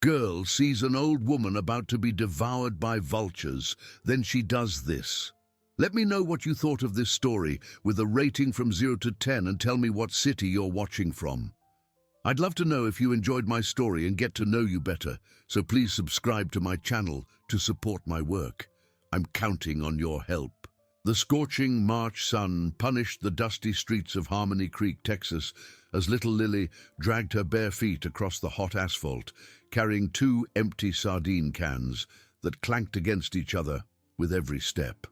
Girl sees an old woman about to be devoured by vultures. Then she does this. Let me know what you thought of this story with a rating from 0 to 10 and tell me what city you're watching from. I'd love to know if you enjoyed my story and get to know you better, so please subscribe to my channel to support my work. I'm counting on your help. The scorching March sun punished the dusty streets of Harmony Creek, Texas, as little Lily dragged her bare feet across the hot asphalt, carrying 2 empty sardine cans that clanked against each other with every step.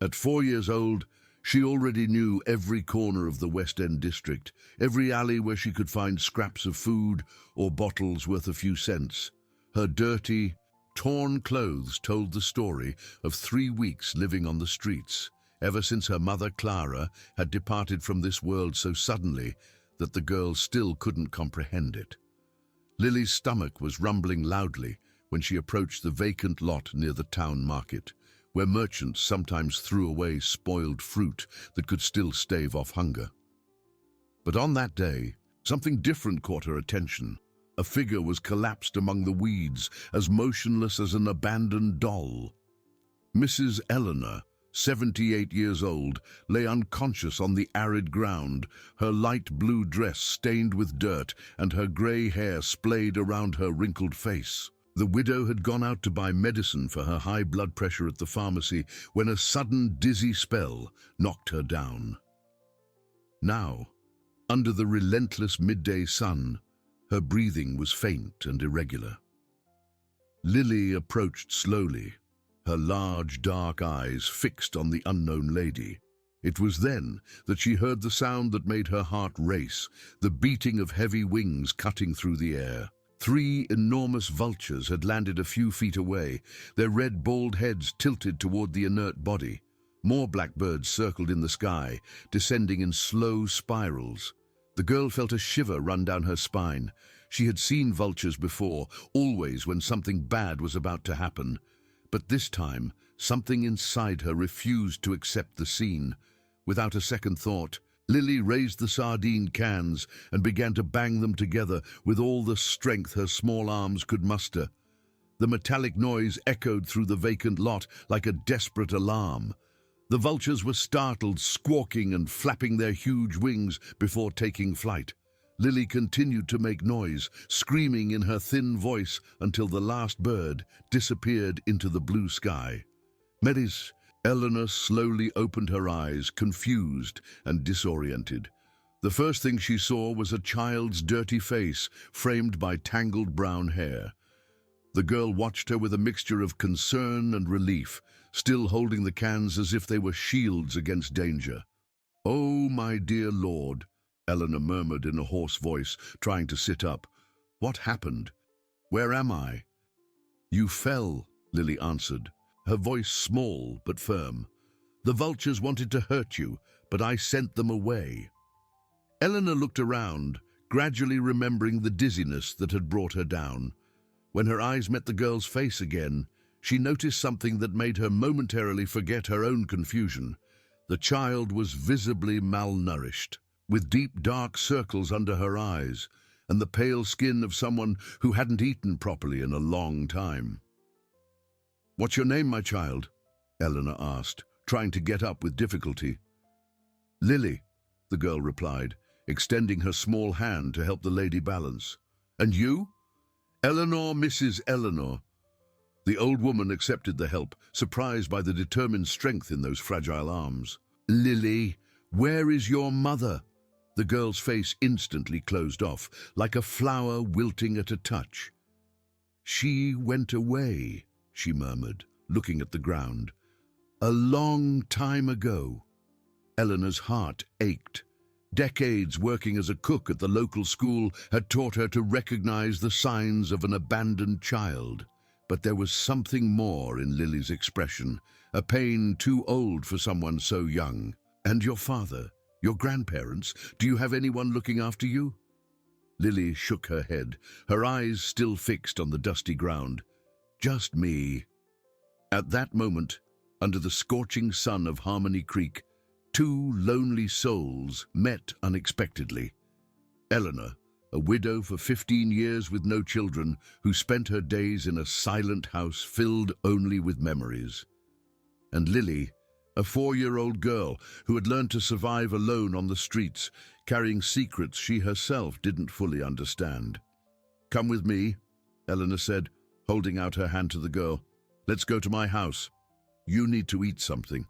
At 4 years old, she already knew every corner of the West End district, every alley where she could find scraps of food or bottles worth a few cents. Her dirty, torn clothes told the story of 3 weeks living on the streets, ever since her mother Clara had departed from this world so suddenly that the girl still couldn't comprehend it. Lily's stomach was rumbling loudly when she approached the vacant lot near the town market, where merchants sometimes threw away spoiled fruit that could still stave off hunger. But on that day, something different caught her attention. A figure was collapsed among the weeds, as motionless as an abandoned doll. Mrs. Eleanor, 78 years old, lay unconscious on the arid ground, her light blue dress stained with dirt and her grey hair splayed around her wrinkled face. The widow had gone out to buy medicine for her high blood pressure at the pharmacy when a sudden dizzy spell knocked her down. Now, under the relentless midday sun, her breathing was faint and irregular. Lily approached slowly, her large dark eyes fixed on the unknown lady. It was then that she heard the sound that made her heart race, the beating of heavy wings cutting through the air. 3 enormous vultures had landed a few feet away, their red bald heads tilted toward the inert body. More blackbirds circled in the sky, descending in slow spirals. The girl felt a shiver run down her spine. She had seen vultures before, always when something bad was about to happen. But this time, something inside her refused to accept the scene. Without a second thought, Lily raised the sardine cans and began to bang them together with all the strength her small arms could muster. The metallic noise echoed through the vacant lot like a desperate alarm. The vultures were startled, squawking and flapping their huge wings before taking flight. Lily continued to make noise, screaming in her thin voice until the last bird disappeared into the blue sky. Mrs. Eleanor slowly opened her eyes, confused and disoriented. The first thing she saw was a child's dirty face framed by tangled brown hair. The girl watched her with a mixture of concern and relief, still holding the cans as if they were shields against danger. "Oh, my dear Lord," Eleanor murmured in a hoarse voice, trying to sit up. "What happened? Where am I?" "You fell," Lily answered, her voice small but firm. "The vultures wanted to hurt you, but I sent them away." Eleanor looked around, gradually remembering the dizziness that had brought her down. When her eyes met the girl's face again, she noticed something that made her momentarily forget her own confusion. The child was visibly malnourished, with deep dark circles under her eyes, and the pale skin of someone who hadn't eaten properly in a long time. "What's your name, my child?" Eleanor asked, trying to get up with difficulty. "Lily," the girl replied, extending her small hand to help the lady balance. "And you?" "Eleanor, Mrs. Eleanor." The old woman accepted the help, surprised by the determined strength in those fragile arms. "Lily, where is your mother?" The girl's face instantly closed off, like a flower wilting at a touch. "She went away," she murmured, looking at the ground. "A long time ago." Eleanor's heart ached. Decades working as a cook at the local school had taught her to recognize the signs of an abandoned child. But there was something more in Lily's expression, a pain too old for someone so young. "And your father, your grandparents, do you have anyone looking after you?" Lily shook her head, her eyes still fixed on the dusty ground. "Just me." At that moment, under the scorching sun of Harmony Creek, 2 lonely souls met unexpectedly. Eleanor, a widow for 15 years with no children, who spent her days in a silent house filled only with memories. And Lily, a 4-year-old girl who had learned to survive alone on the streets, carrying secrets she herself didn't fully understand. "Come with me," Eleanor said, holding out her hand to the girl. "Let's go to my house. You need to eat something."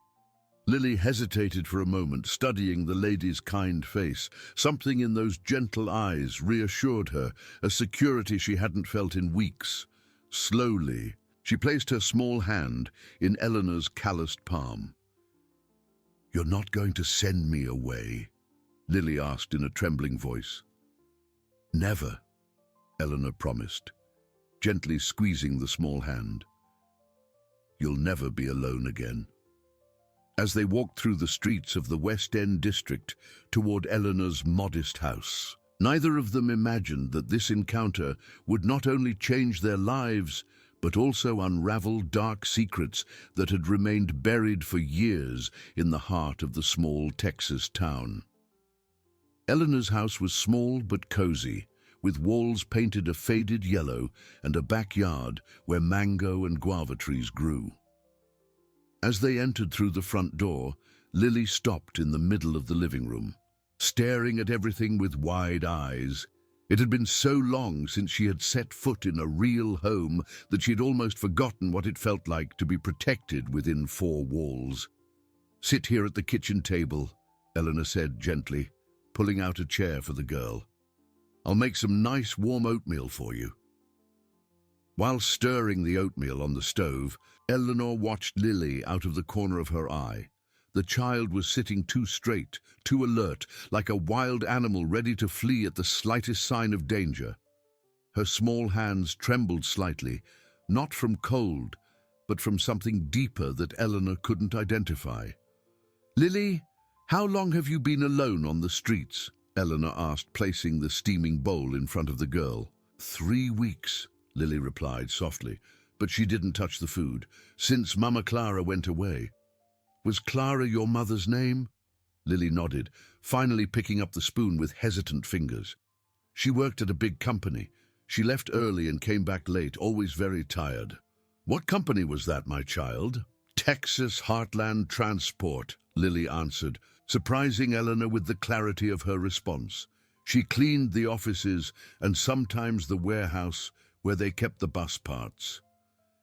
Lily hesitated for a moment, studying the lady's kind face. Something in those gentle eyes reassured her, a security she hadn't felt in weeks. Slowly, she placed her small hand in Eleanor's calloused palm. "You're not going to send me away?" Lily asked in a trembling voice. "Never," Eleanor promised, gently squeezing the small hand. "You'll never be alone again." As they walked through the streets of the West End district toward Eleanor's modest house, neither of them imagined that this encounter would not only change their lives, but also unravel dark secrets that had remained buried for years in the heart of the small Texas town. Eleanor's house was small but cozy, with walls painted a faded yellow and a backyard where mango and guava trees grew. As they entered through the front door, Lily stopped in the middle of the living room, staring at everything with wide eyes. It had been so long since she had set foot in a real home that she had almost forgotten what it felt like to be protected within 4 walls. "Sit here at the kitchen table," Eleanor said gently, pulling out a chair for the girl. "I'll make some nice warm oatmeal for you." While stirring the oatmeal on the stove, Eleanor watched Lily out of the corner of her eye. The child was sitting too straight, too alert, like a wild animal ready to flee at the slightest sign of danger. Her small hands trembled slightly, not from cold, but from something deeper that Eleanor couldn't identify. "Lily, how long have you been alone on the streets?" Eleanor asked, placing the steaming bowl in front of the girl. 3 weeks, Lily replied softly, but she didn't touch the food. "Since Mama Clara went away." "Was Clara your mother's name?" Lily nodded, finally picking up the spoon with hesitant fingers. "She worked at a big company. She left early and came back late, always very tired." "What company was that, my child?" "Texas Heartland Transport," Lily answered, surprising Eleanor with the clarity of her response. She cleaned the offices and sometimes the warehouse where they kept the bus parts.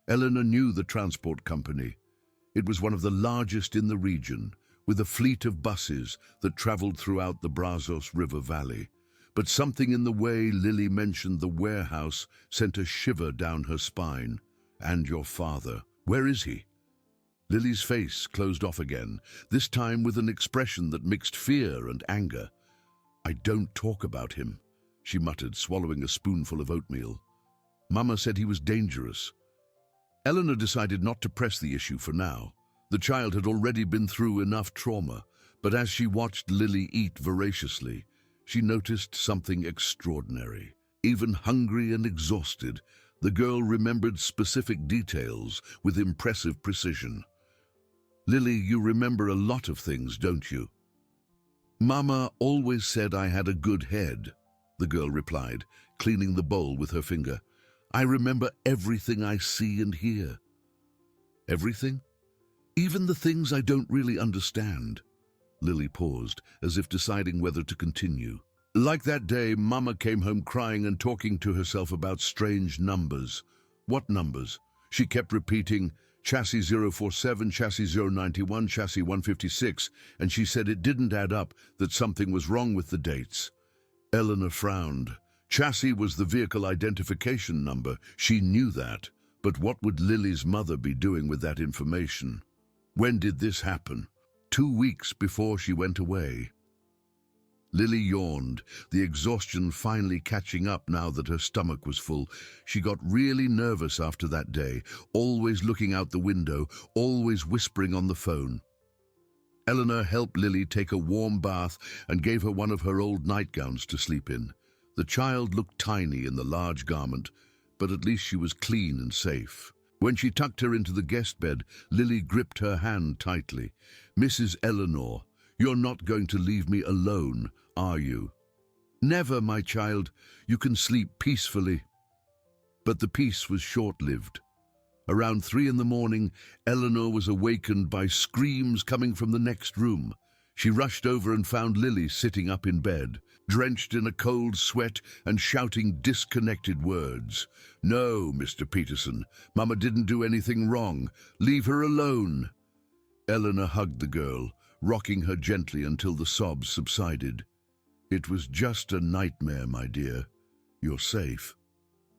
Eleanor knew the transport company. It was one of the largest in the region, with a fleet of buses that traveled throughout the Brazos River Valley. But something in the way Lily mentioned the warehouse sent a shiver down her spine. "And your father, where is he?" Lily's face closed off again, this time with an expression that mixed fear and anger. "I don't talk about him," she muttered, swallowing a spoonful of oatmeal. "Mama said he was dangerous." Eleanor decided not to press the issue for now. The child had already been through enough trauma, but as she watched Lily eat voraciously, she noticed something extraordinary. Even hungry and exhausted, the girl remembered specific details with impressive precision. "Lily, you remember a lot of things, don't you?" "Mama always said I had a good head," the girl replied, cleaning the bowl with her finger. "I remember everything I see and hear." "Everything? Even the things I don't really understand?" Lily paused, as if deciding whether to continue. "Like that day, Mama came home crying and talking to herself about strange numbers." "What numbers?" She kept repeating, "Chassis 047, Chassis 091, Chassis 156, and she said it didn't add up, that something was wrong with the dates." Eleanor frowned. Chassis was the vehicle identification number. She knew that. But what would Lily's mother be doing with that information? When did this happen? 2 weeks before she went away. Lily yawned, the exhaustion finally catching up now that her stomach was full. She got really nervous after that day, always looking out the window, always whispering on the phone. Eleanor helped Lily take a warm bath and gave her one of her old nightgowns to sleep in. The child looked tiny in the large garment, but at least she was clean and safe. When she tucked her into the guest bed, Lily gripped her hand tightly. "Mrs. Eleanor, you're not going to leave me alone, are you?" Never, my child. You can sleep peacefully. But the peace was short-lived. Around 3 in the morning, Eleanor was awakened by screams coming from the next room. She rushed over and found Lily sitting up in bed, drenched in a cold sweat and shouting disconnected words. "No, Mr. Peterson, Mama didn't do anything wrong. Leave her alone." Eleanor hugged the girl, rocking her gently until the sobs subsided. "It was just a nightmare, my dear. You're safe."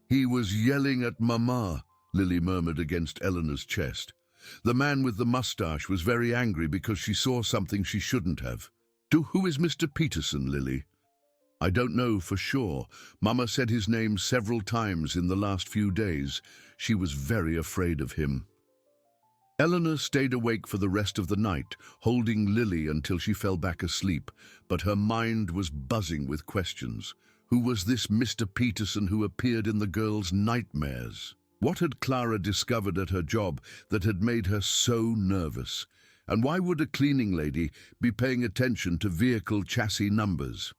"He was yelling at Mama," Lily murmured against Eleanor's chest. "The man with the mustache was very angry because she saw something she shouldn't have." "Who is Mr. Peterson, Lily?" "I don't know for sure. Mama said his name several times in the last few days. She was very afraid of him." Eleanor stayed awake for the rest of the night, holding Lily until she fell back asleep, but her mind was buzzing with questions. Who was this Mr. Peterson who appeared in the girl's nightmares? What had Clara discovered at her job that had made her so nervous? And why would a cleaning lady be paying attention to vehicle chassis numbers?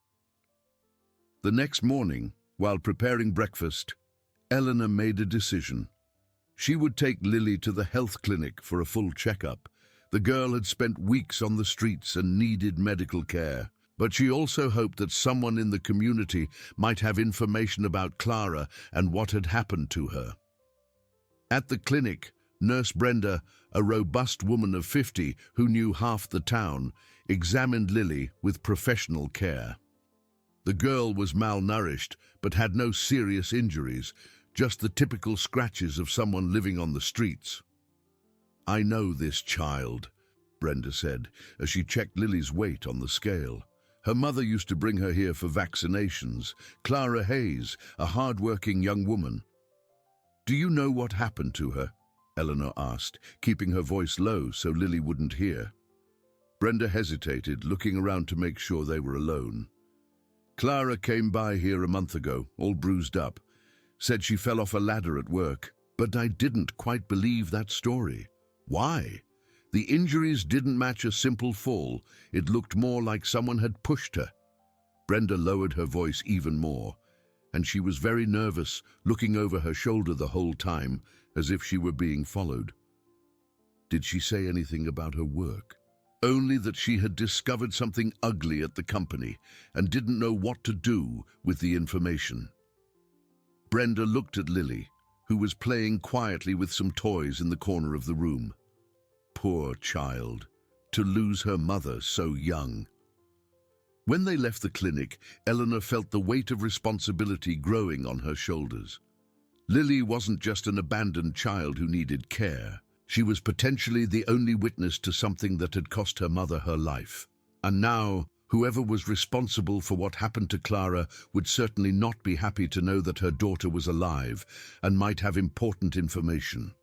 The next morning, while preparing breakfast, Eleanor made a decision. She would take Lily to the health clinic for a full checkup. The girl had spent weeks on the streets and needed medical care. But she also hoped that someone in the community might have information about Clara and what had happened to her. At the clinic, Nurse Brenda, a robust woman of 50 who knew half the town, examined Lily with professional care. The girl was malnourished but had no serious injuries, just the typical scratches of someone living on the streets. "I know this child," Brenda said, as she checked Lily's weight on the scale. "Her mother used to bring her here for vaccinations. Clara Hayes, a hard-working young woman." "Do you know what happened to her?" Eleanor asked, keeping her voice low so Lily wouldn't hear. Brenda hesitated, looking around to make sure they were alone. "Clara came by here a month ago, all bruised up. Said she fell off a ladder at work, but I didn't quite believe that story." "Why?" "The injuries didn't match a simple fall. It looked more like someone had pushed her." Brenda lowered her voice even more, and she was very nervous, looking over her shoulder the whole time, as if she were being followed. "Did she say anything about her work?" "Only that she had discovered something ugly at the company and didn't know what to do with the information." Brenda looked at Lily, who was playing quietly with some toys in the corner of the room. Poor child, to lose her mother so young. When they left the clinic, Eleanor felt the weight of responsibility growing on her shoulders. Lily wasn't just an abandoned child who needed care. She was potentially the only witness to something that had cost her mother her life. And now, whoever was responsible for what happened to Clara would certainly not be happy to know that her daughter was alive and might have important information.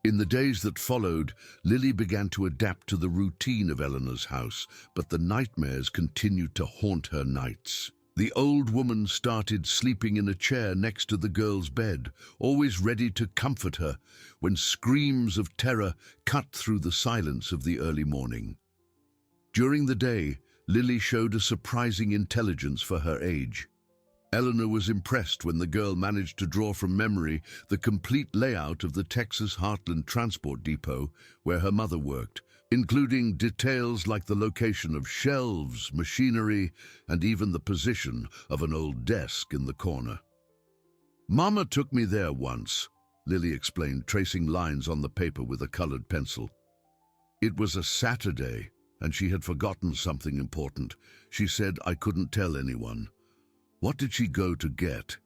In the days that followed, Lily began to adapt to the routine of Eleanor's house, but the nightmares continued to haunt her nights. The old woman started sleeping in a chair next to the girl's bed, always ready to comfort her when screams of terror cut through the silence of the early morning. During the day, Lily showed a surprising intelligence for her age. Eleanor was impressed when the girl managed to draw from memory the complete layout of the Texas Heartland Transport Depot where her mother worked, including details like the location of shelves, machinery, and even the position of an old desk in the corner. "Mama took me there once," Lily explained, tracing lines on the paper with a colored pencil. "It was a Saturday, and she had forgotten something important. She said I couldn't tell anyone." "What did she go to get?"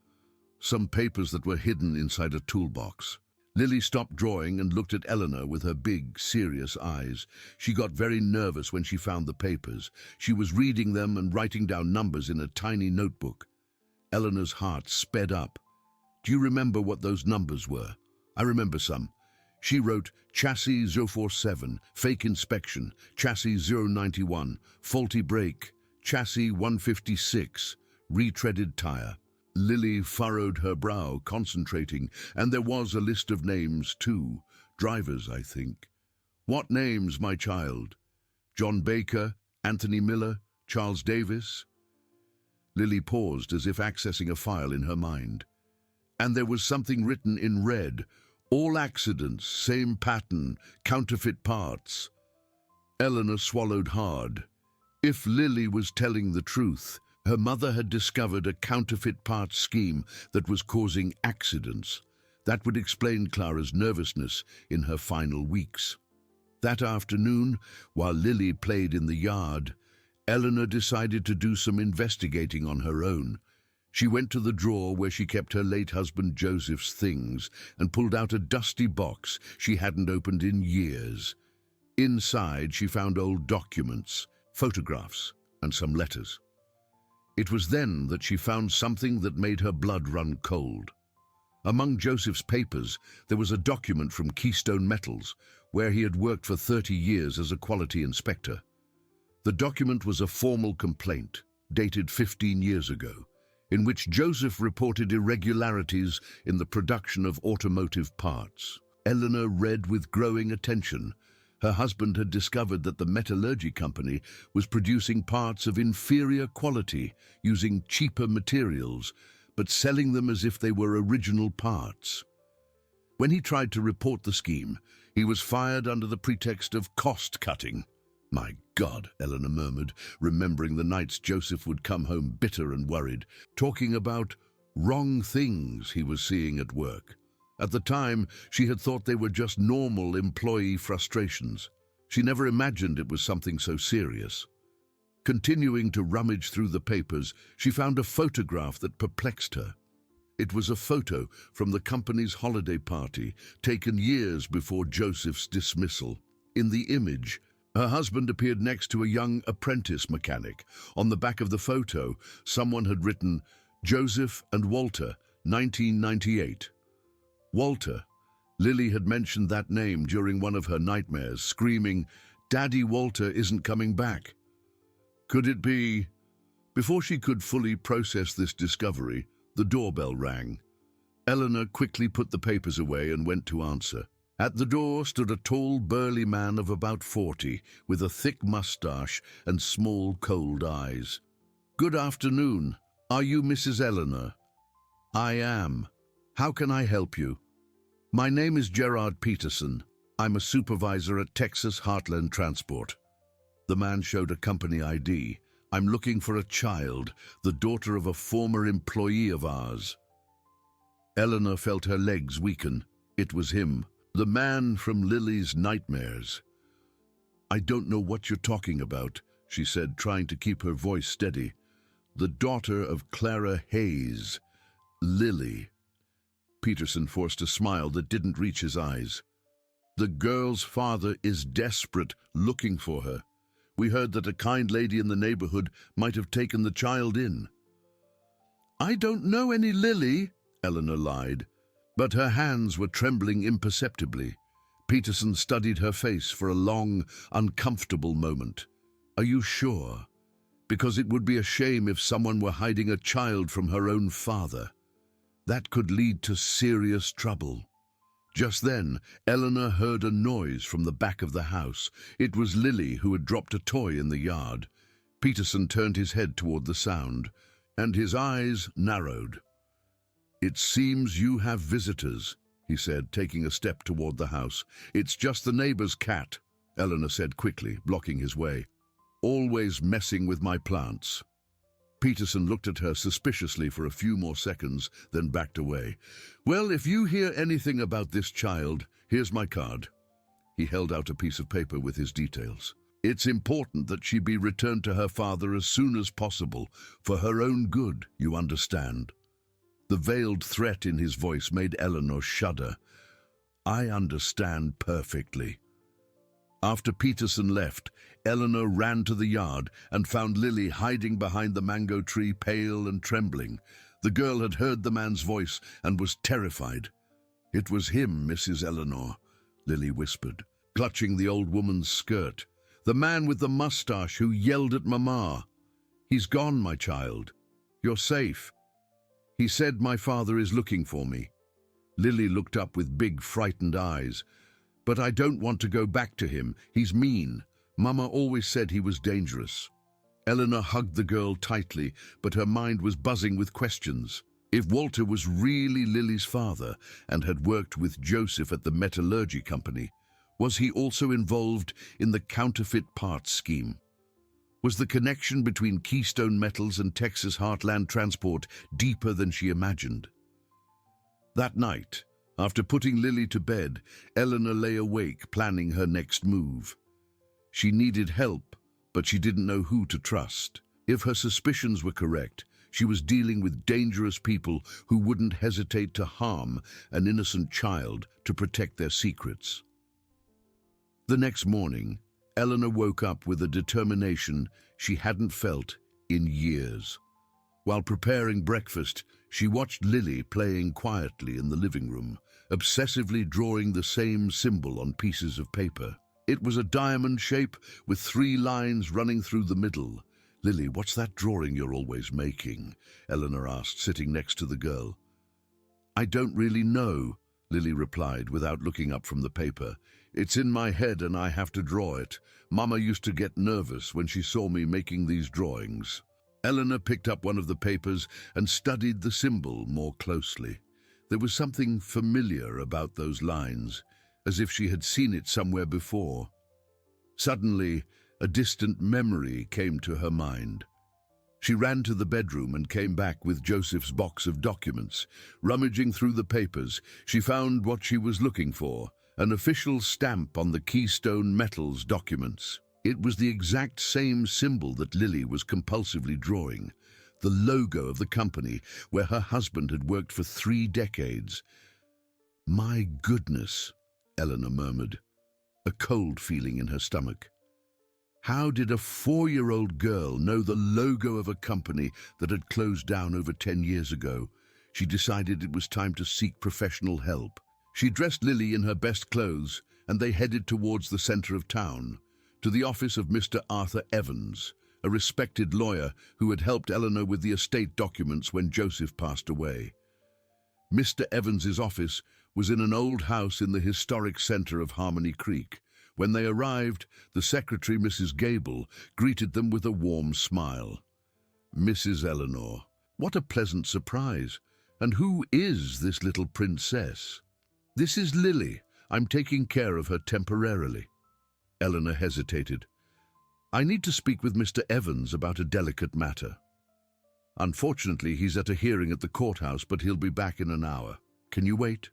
"Some papers that were hidden inside a toolbox." Lily stopped drawing and looked at Eleanor with her big, serious eyes. She got very nervous when she found the papers. She was reading them and writing down numbers in a tiny notebook. Eleanor's heart sped up. "Do you remember what those numbers were?" "I remember some." She wrote chassis 047, fake inspection, chassis 091, faulty brake, chassis 156, retreaded tire. Lily furrowed her brow, concentrating, and there was a list of names too. Drivers, I think. "What names, my child?" "John Baker, Anthony Miller, Charles Davis." Lily paused as if accessing a file in her mind. And there was something written in red. All accidents, same pattern, counterfeit parts. Eleanor swallowed hard. If Lily was telling the truth, her mother had discovered a counterfeit parts scheme that was causing accidents. That would explain Clara's nervousness in her final weeks. That afternoon, while Lily played in the yard, Eleanor decided to do some investigating on her own. She went to the drawer where she kept her late husband Joseph's things and pulled out a dusty box she hadn't opened in years. Inside, she found old documents, photographs, and some letters. It was then that she found something that made her blood run cold. Among Joseph's papers, there was a document from Keystone Metals, where he had worked for 30 years as a quality inspector. The document was a formal complaint, dated 15 years ago, in which Joseph reported irregularities in the production of automotive parts. Eleanor read with growing attention. Her husband had discovered that the metallurgy company was producing parts of inferior quality using cheaper materials, but selling them as if they were original parts. When he tried to report the scheme, he was fired under the pretext of cost-cutting. My God, Eleanor murmured, remembering the nights Joseph would come home bitter and worried, talking about wrong things he was seeing at work. At the time, she had thought they were just normal employee frustrations. She never imagined it was something so serious. Continuing to rummage through the papers, she found a photograph that perplexed her. It was a photo from the company's holiday party, taken years before Joseph's dismissal. In the image, her husband appeared next to a young apprentice mechanic. On the back of the photo, someone had written, "Joseph and Walter, 1998. Walter. Lily had mentioned that name during one of her nightmares, screaming, "Daddy Walter isn't coming back." Could it be? Before she could fully process this discovery, the doorbell rang. Eleanor quickly put the papers away and went to answer. At the door stood a tall, burly man of about 40, with a thick mustache and small, cold eyes. "Good afternoon. Are you Mrs. Eleanor?" "I am. How can I help you?" "My name is Gerard Peterson. I'm a supervisor at Texas Heartland Transport." The man showed a company ID. "I'm looking for a child, the daughter of a former employee of ours." Eleanor felt her legs weaken. It was him. The man from Lily's nightmares. "I don't know what you're talking about," she said, trying to keep her voice steady. "The daughter of Clara Hayes, Lily." Peterson forced a smile that didn't reach his eyes. "The girl's father is desperate, looking for her. We heard that a kind lady in the neighborhood might have taken the child in." "I don't know any Lily," Eleanor lied. But her hands were trembling imperceptibly. Peterson studied her face for a long, uncomfortable moment. "Are you sure? Because it would be a shame if someone were hiding a child from her own father. That could lead to serious trouble." Just then, Eleanor heard a noise from the back of the house. It was Lily, who had dropped a toy in the yard. Peterson turned his head toward the sound, and his eyes narrowed. "It seems you have visitors," he said, taking a step toward the house. "It's just the neighbor's cat," Eleanor said quickly, blocking his way. "Always messing with my plants." Peterson looked at her suspiciously for a few more seconds, then backed away. "Well, if you hear anything about this child, here's my card." He held out a piece of paper with his details. "It's important that she be returned to her father as soon as possible, for her own good, you understand." The veiled threat in his voice made Eleanor shudder. "I understand perfectly." After Peterson left, Eleanor ran to the yard and found Lily hiding behind the mango tree, pale and trembling. The girl had heard the man's voice and was terrified. "It was him, Mrs. Eleanor," Lily whispered, clutching the old woman's skirt. "The man with the mustache who yelled at Mama. He's gone, my child. You're safe. He said my father is looking for me." Lily looked up with big, frightened eyes. "But I don't want to go back to him. He's mean. Mama always said he was dangerous." Eleanor hugged the girl tightly, but her mind was buzzing with questions. If Walter was really Lily's father and had worked with Joseph at the metallurgy company, was he also involved in the counterfeit parts scheme? Was the connection between Keystone Metals and Texas Heartland Transport deeper than she imagined? That night, after putting Lily to bed, Eleanor lay awake, planning her next move. She needed help, but she didn't know who to trust. If her suspicions were correct, she was dealing with dangerous people who wouldn't hesitate to harm an innocent child to protect their secrets. The next morning, Eleanor woke up with a determination she hadn't felt in years. While preparing breakfast, she watched Lily playing quietly in the living room, obsessively drawing the same symbol on pieces of paper. It was a diamond shape with 3 lines running through the middle. "Lily, what's that drawing you're always making?" Eleanor asked, sitting next to the girl. "I don't really know," Lily replied without looking up from the paper. "It's in my head and I have to draw it. Mama used to get nervous when she saw me making these drawings." Eleanor picked up one of the papers and studied the symbol more closely. There was something familiar about those lines, as if she had seen it somewhere before. Suddenly, a distant memory came to her mind. She ran to the bedroom and came back with Joseph's box of documents. Rummaging through the papers, she found what she was looking for, an official stamp on the Keystone Metals documents. It was the exact same symbol that Lily was compulsively drawing, the logo of the company where her husband had worked for 3 decades. "My goodness," Eleanor murmured, a cold feeling in her stomach. How did a 4-year-old girl know the logo of a company that had closed down over 10 years ago? She decided it was time to seek professional help. She dressed Lily in her best clothes, and they headed towards the center of town, to the office of Mr. Arthur Evans, a respected lawyer who had helped Eleanor with the estate documents when Joseph passed away. Mr. Evans's office was in an old house in the historic center of Harmony Creek. When they arrived, the secretary, Mrs. Gable, greeted them with a warm smile. "Mrs. Eleanor, what a pleasant surprise. And who is this little princess?" "This is Lily. I'm taking care of her temporarily." Eleanor hesitated. "I need to speak with Mr. Evans about a delicate matter. Unfortunately, he's at a hearing at the courthouse, but he'll be back in an hour. Can you wait?"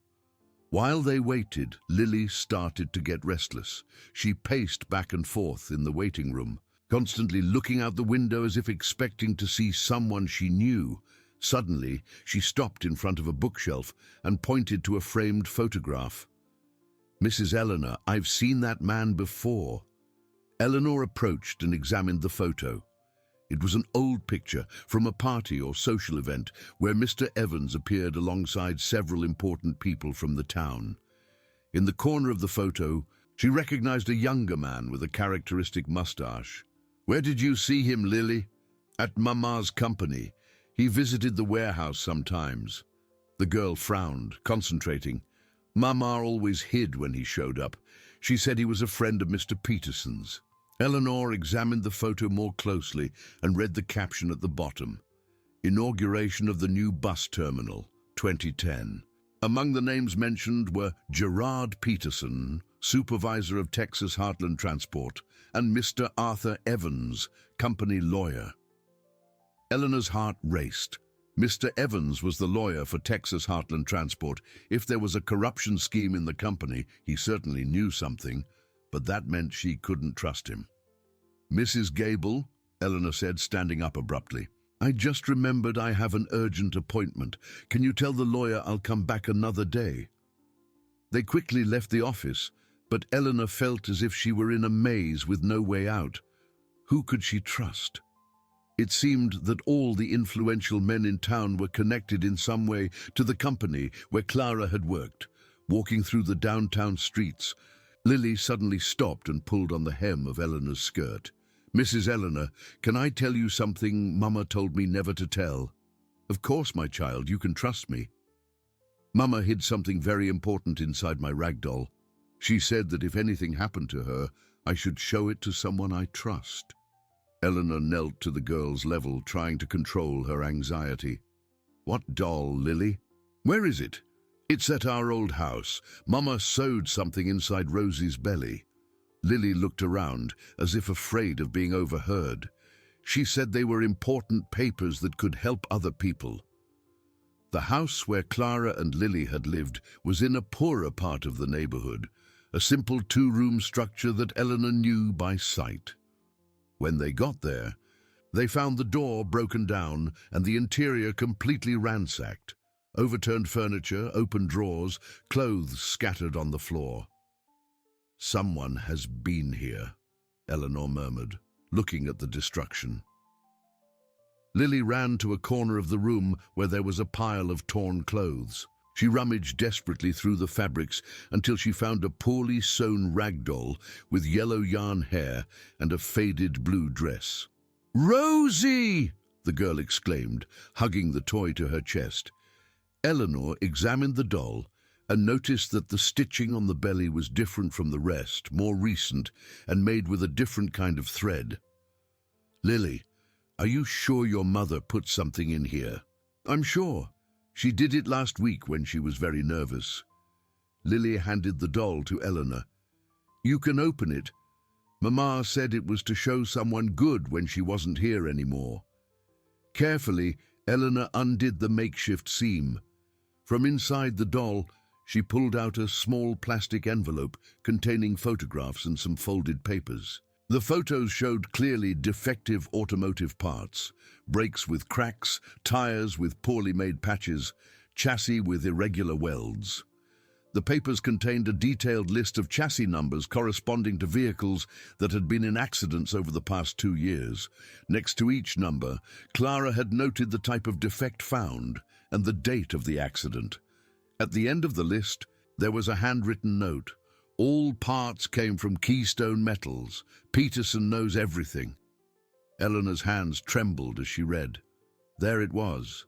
While they waited, Lily started to get restless. She paced back and forth in the waiting room, constantly looking out the window as if expecting to see someone she knew. Suddenly, she stopped in front of a bookshelf and pointed to a framed photograph. "Mrs. Eleanor, I've seen that man before." Eleanor approached and examined the photo. It was an old picture from a party or social event where Mr. Evans appeared alongside several important people from the town. In the corner of the photo, she recognized a younger man with a characteristic mustache. "Where did you see him, Lily?" "At Mama's company. He visited the warehouse sometimes." The girl frowned, concentrating. "Mama always hid when he showed up. She said he was a friend of Mr. Peterson's." Eleanor examined the photo more closely and read the caption at the bottom. "Inauguration of the new bus terminal, 2010. Among the names mentioned were Gerard Peterson, supervisor of Texas Heartland Transport, and Mr. Arthur Evans, company lawyer. Eleanor's heart raced. Mr. Evans was the lawyer for Texas Heartland Transport. If there was a corruption scheme in the company, he certainly knew something, but that meant she couldn't trust him. "Mrs. Gable," Eleanor said, standing up abruptly, "I just remembered I have an urgent appointment. Can you tell the lawyer I'll come back another day?" They quickly left the office, but Eleanor felt as if she were in a maze with no way out. Who could she trust? It seemed that all the influential men in town were connected in some way to the company where Clara had worked. Walking through the downtown streets, Lily suddenly stopped and pulled on the hem of Eleanor's skirt. "Mrs. Eleanor, can I tell you something Mama told me never to tell?" "Of course, my child, you can trust me." "Mama hid something very important inside my rag doll. She said that if anything happened to her, I should show it to someone I trust." Eleanor knelt to the girl's level, trying to control her anxiety. What doll, Lily? Where is it? It's at our old house. Mama sewed something inside Rosie's belly. Lily looked around, as if afraid of being overheard. She said they were important papers that could help other people. The house where Clara and Lily had lived was in a poorer part of the neighborhood, a simple two-room structure that Eleanor knew by sight. When they got there, they found the door broken down and the interior completely ransacked. Overturned furniture, open drawers, clothes scattered on the floor. "Someone has been here," Eleanor murmured, looking at the destruction. Lily ran to a corner of the room where there was a pile of torn clothes. She rummaged desperately through the fabrics until she found a poorly sewn rag doll with yellow yarn hair and a faded blue dress. "Rosie!" the girl exclaimed, hugging the toy to her chest. Eleanor examined the doll and noticed that the stitching on the belly was different from the rest, more recent, and made with a different kind of thread. "Lily, are you sure your mother put something in here?" "I'm sure. She did it last week when she was very nervous." Lily handed the doll to Eleanor. "You can open it. Mama said it was to show someone good when she wasn't here anymore." Carefully, Eleanor undid the makeshift seam. From inside the doll, she pulled out a small plastic envelope containing photographs and some folded papers. The photos showed clearly defective automotive parts, brakes with cracks, tires with poorly made patches, chassis with irregular welds. The papers contained a detailed list of chassis numbers corresponding to vehicles that had been in accidents over the past 2 years. Next to each number, Clara had noted the type of defect found and the date of the accident. At the end of the list, there was a handwritten note. "All parts came from Keystone Metals. Peterson knows everything." Eleanor's hands trembled as she read. There it was,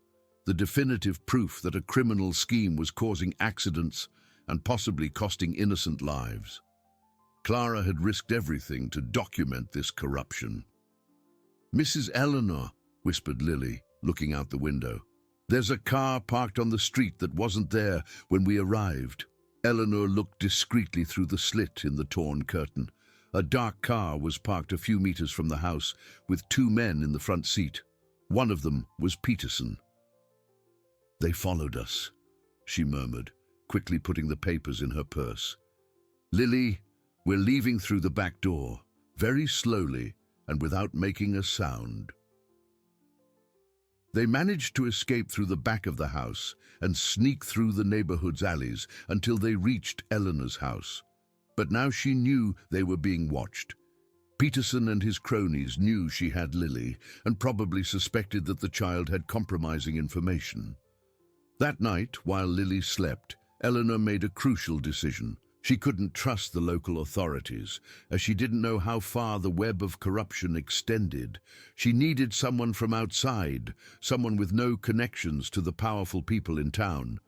the definitive proof that a criminal scheme was causing accidents and possibly costing innocent lives. Clara had risked everything to document this corruption. "Mrs. Eleanor," whispered Lily, looking out the window. "There's a car parked on the street that wasn't there when we arrived." Eleanor looked discreetly through the slit in the torn curtain. A dark car was parked a few meters from the house, with 2 men in the front seat. One of them was Peterson. "They followed us," she murmured, quickly putting the papers in her purse. "Lily, we're leaving through the back door, very slowly and without making a sound." They managed to escape through the back of the house and sneak through the neighborhood's alleys until they reached Eleanor's house. But now she knew they were being watched. Peterson and his cronies knew she had Lily and probably suspected that the child had compromising information. That night, while Lily slept, Eleanor made a crucial decision. She couldn't trust the local authorities, as she didn't know how far the web of corruption extended. She needed someone from outside, someone with no connections to the powerful people in town.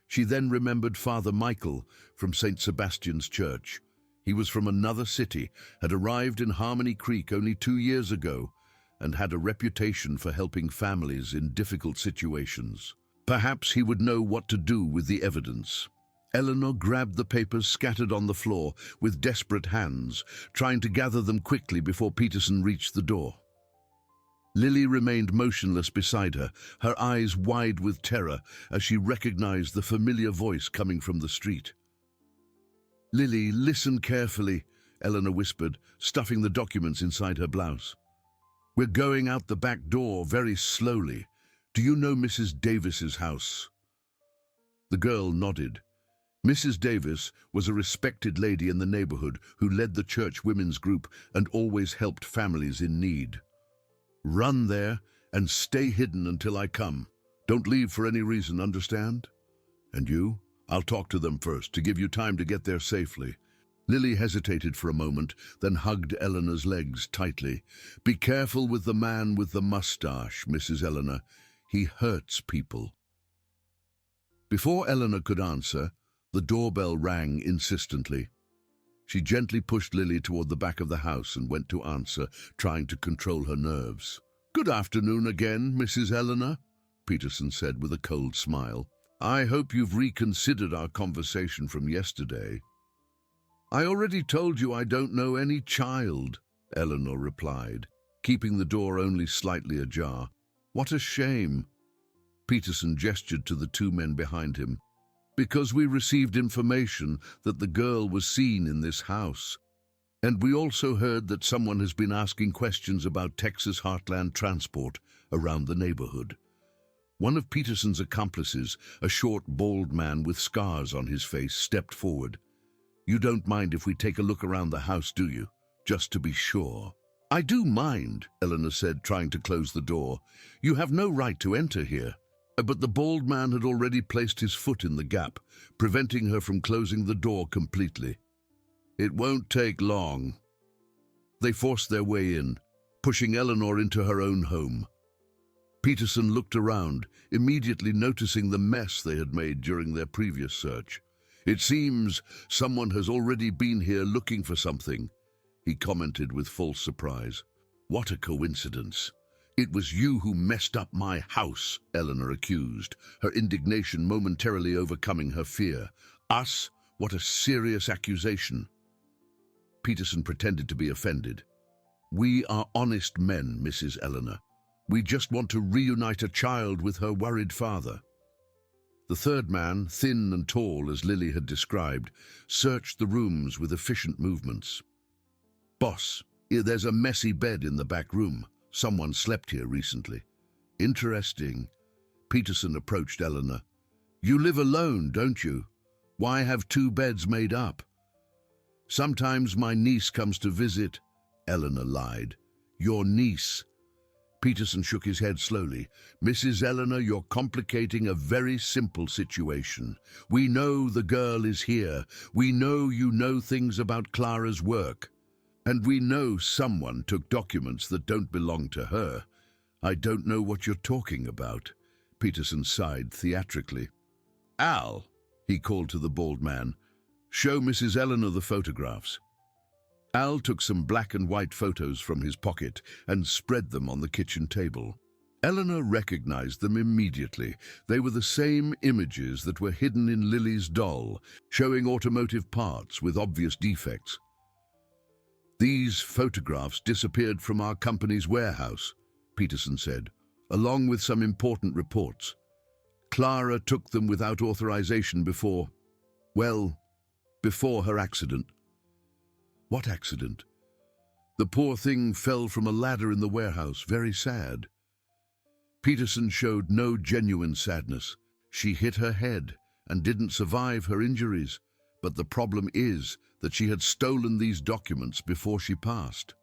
She then remembered Father Michael from St. Sebastian's Church. He was from another city, had arrived in Harmony Creek only 2 years ago, and had a reputation for helping families in difficult situations. Perhaps he would know what to do with the evidence. Eleanor grabbed the papers scattered on the floor with desperate hands, trying to gather them quickly before Peterson reached the door. Lily remained motionless beside her, her eyes wide with terror as she recognized the familiar voice coming from the street. "Lily, listen carefully," Eleanor whispered, stuffing the documents inside her blouse. "We're going out the back door very slowly. Do you know Mrs. Davis's house?" The girl nodded. Mrs. Davis was a respected lady in the neighborhood who led the church women's group and always helped families in need. "Run there and stay hidden until I come. Don't leave for any reason, understand? And you? I'll talk to them first to give you time to get there safely." Lily hesitated for a moment, then hugged Eleanor's legs tightly. "Be careful with the man with the mustache, Mrs. Eleanor. He hurts people." Before Eleanor could answer, the doorbell rang insistently. She gently pushed Lily toward the back of the house and went to answer, trying to control her nerves. "Good afternoon again, Mrs. Eleanor," Peterson said with a cold smile. "I hope you've reconsidered our conversation from yesterday." "I already told you I don't know any child," Eleanor replied, keeping the door only slightly ajar. "What a shame." Peterson gestured to the two men behind him. "Because we received information that the girl was seen in this house. And we also heard that someone has been asking questions about Texas Heartland transport around the neighborhood." One of Peterson's accomplices, a short, bald man with scars on his face, stepped forward. "You don't mind if we take a look around the house, do you? Just to be sure." "I do mind," Eleanor said, trying to close the door. "You have no right to enter here." But the bald man had already placed his foot in the gap, preventing her from closing the door completely. "It won't take long." They forced their way in, pushing Eleanor into her own home. Peterson looked around, immediately noticing the mess they had made during their previous search. "It seems someone has already been here looking for something," he commented with false surprise. "What a coincidence. It was you who messed up my house," Eleanor accused, her indignation momentarily overcoming her fear. "Us? What a serious accusation." Peterson pretended to be offended. "We are honest men, Mrs. Eleanor. We just want to reunite a child with her worried father." The third man, thin and tall as Lily had described, searched the rooms with efficient movements. "Boss, there's a messy bed in the back room. Someone slept here recently." "Interesting." Peterson approached Eleanor. "You live alone, don't you? Why have two beds made up?" "Sometimes my niece comes to visit," Eleanor lied. "Your niece?" Peterson shook his head slowly. "Mrs. Eleanor, you're complicating a very simple situation. We know the girl is here. We know you know things about Clara's work. And we know someone took documents that don't belong to her. I don't know what you're talking about." Peterson sighed theatrically. "Al," he called to the bald man, "show Mrs. Eleanor the photographs." Al took some black and white photos from his pocket and spread them on the kitchen table. Eleanor recognized them immediately. They were the same images that were hidden in Lily's doll, showing automotive parts with obvious defects. "These photographs disappeared from our company's warehouse," Peterson said, "along with some important reports. Clara took them without authorization before her accident." "What accident?" "The poor thing fell from a ladder in the warehouse. Very sad." Peterson showed no genuine sadness. "She hit her head and didn't survive her injuries. But the problem is that she had stolen these documents before she passed."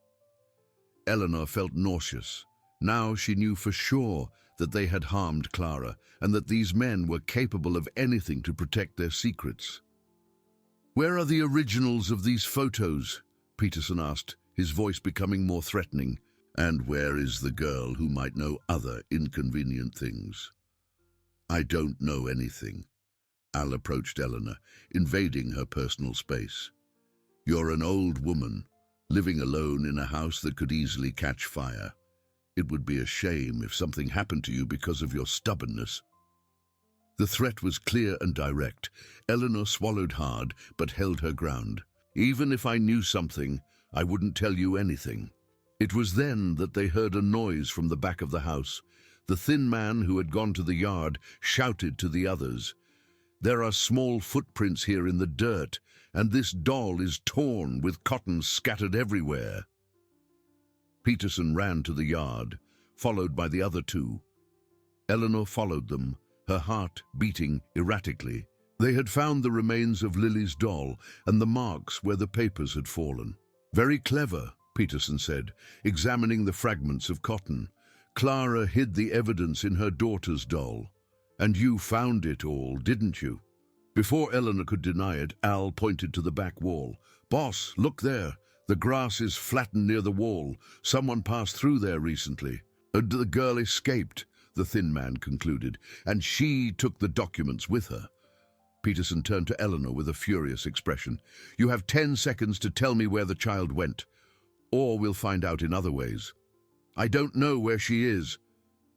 Eleanor felt nauseous. Now she knew for sure that they had harmed Clara and that these men were capable of anything to protect their secrets. "Where are the originals of these photos?" Peterson asked, his voice becoming more threatening. "And where is the girl who might know other inconvenient things?" "I don't know anything." Al approached Eleanor, invading her personal space. "You're an old woman, living alone in a house that could easily catch fire. It would be a shame if something happened to you because of your stubbornness." The threat was clear and direct. Eleanor swallowed hard, but held her ground. "Even if I knew something, I wouldn't tell you anything." It was then that they heard a noise from the back of the house. The thin man who had gone to the yard shouted to the others, "There are small footprints here in the dirt, and this doll is torn with cotton scattered everywhere." Peterson ran to the yard, followed by the other two. Eleanor followed them, her heart beating erratically. They had found the remains of Lily's doll and the marks where the papers had fallen. "Very clever," Peterson said, examining the fragments of cotton. "Clara hid the evidence in her daughter's doll. And you found it all, didn't you?" Before Eleanor could deny it, Al pointed to the back wall. "Boss, look there. The grass is flattened near the wall. Someone passed through there recently." "And the girl escaped," the thin man concluded, "and she took the documents with her." Peterson turned to Eleanor with a furious expression. "You have 10 seconds to tell me where the child went, or we'll find out in other ways." "I don't know where she is."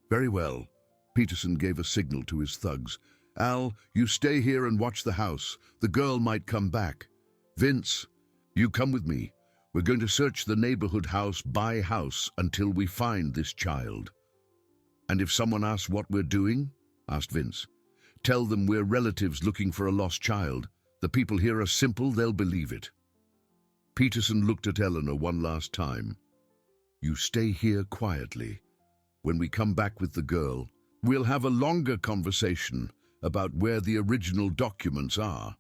"Very well." Peterson gave a signal to his thugs. "Al, you stay here and watch the house. The girl might come back. Vince, you come with me. We're going to search the neighborhood house by house until we find this child." "And if someone asks what we're doing?" asked Vince. "Tell them we're relatives looking for a lost child. The people here are simple, they'll believe it." Peterson looked at Eleanor one last time. "You stay here quietly. When we come back with the girl, we'll have a longer conversation about where the original documents are."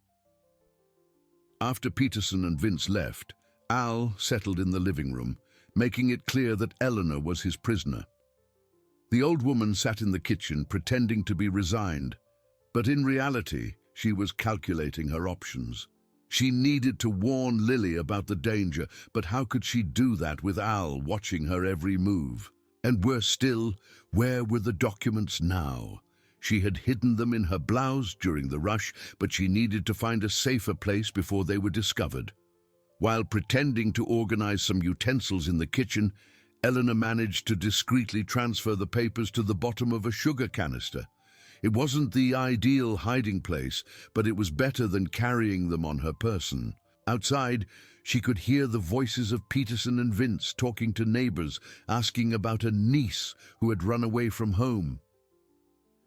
After Peterson and Vince left, Al settled in the living room, making it clear that Eleanor was his prisoner. The old woman sat in the kitchen pretending to be resigned, but in reality, she was calculating her options. She needed to warn Lily about the danger, but how could she do that with Al watching her every move? And worse still, where were the documents now? She had hidden them in her blouse during the rush, but she needed to find a safer place before they were discovered. While pretending to organize some utensils in the kitchen, Eleanor managed to discreetly transfer the papers to the bottom of a sugar canister. It wasn't the ideal hiding place, but it was better than carrying them on her person. Outside, she could hear the voices of Peterson and Vince talking to neighbors, asking about a niece who had run away from home.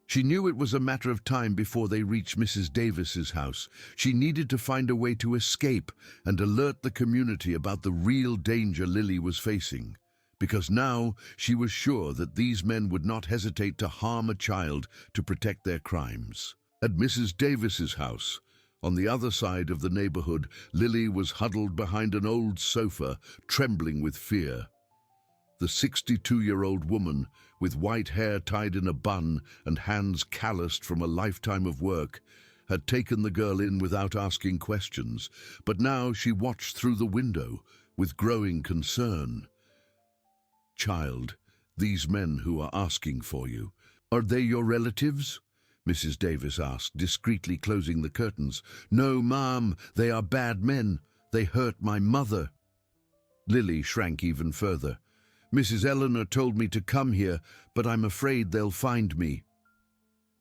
She knew it was a matter of time before they reached Mrs. Davis's house. She needed to find a way to escape and alert the community about the real danger Lily was facing, because now she was sure that these men would not hesitate to harm a child to protect their crimes. At Mrs. Davis's house, on the other side of the neighborhood, Lily was huddled behind an old sofa, trembling with fear. The 62-year-old woman, with white hair tied in a bun and hands calloused from a lifetime of work, had taken the girl in without asking questions, but now she watched through the window with growing concern. "Child, these men who are asking for you, are they your relatives?" Mrs. Davis asked, discreetly closing the curtains. "No, ma'am, they are bad men. They hurt my mother." Lily shrank even further. "Mrs. Eleanor told me to come here, but I'm afraid they'll find me."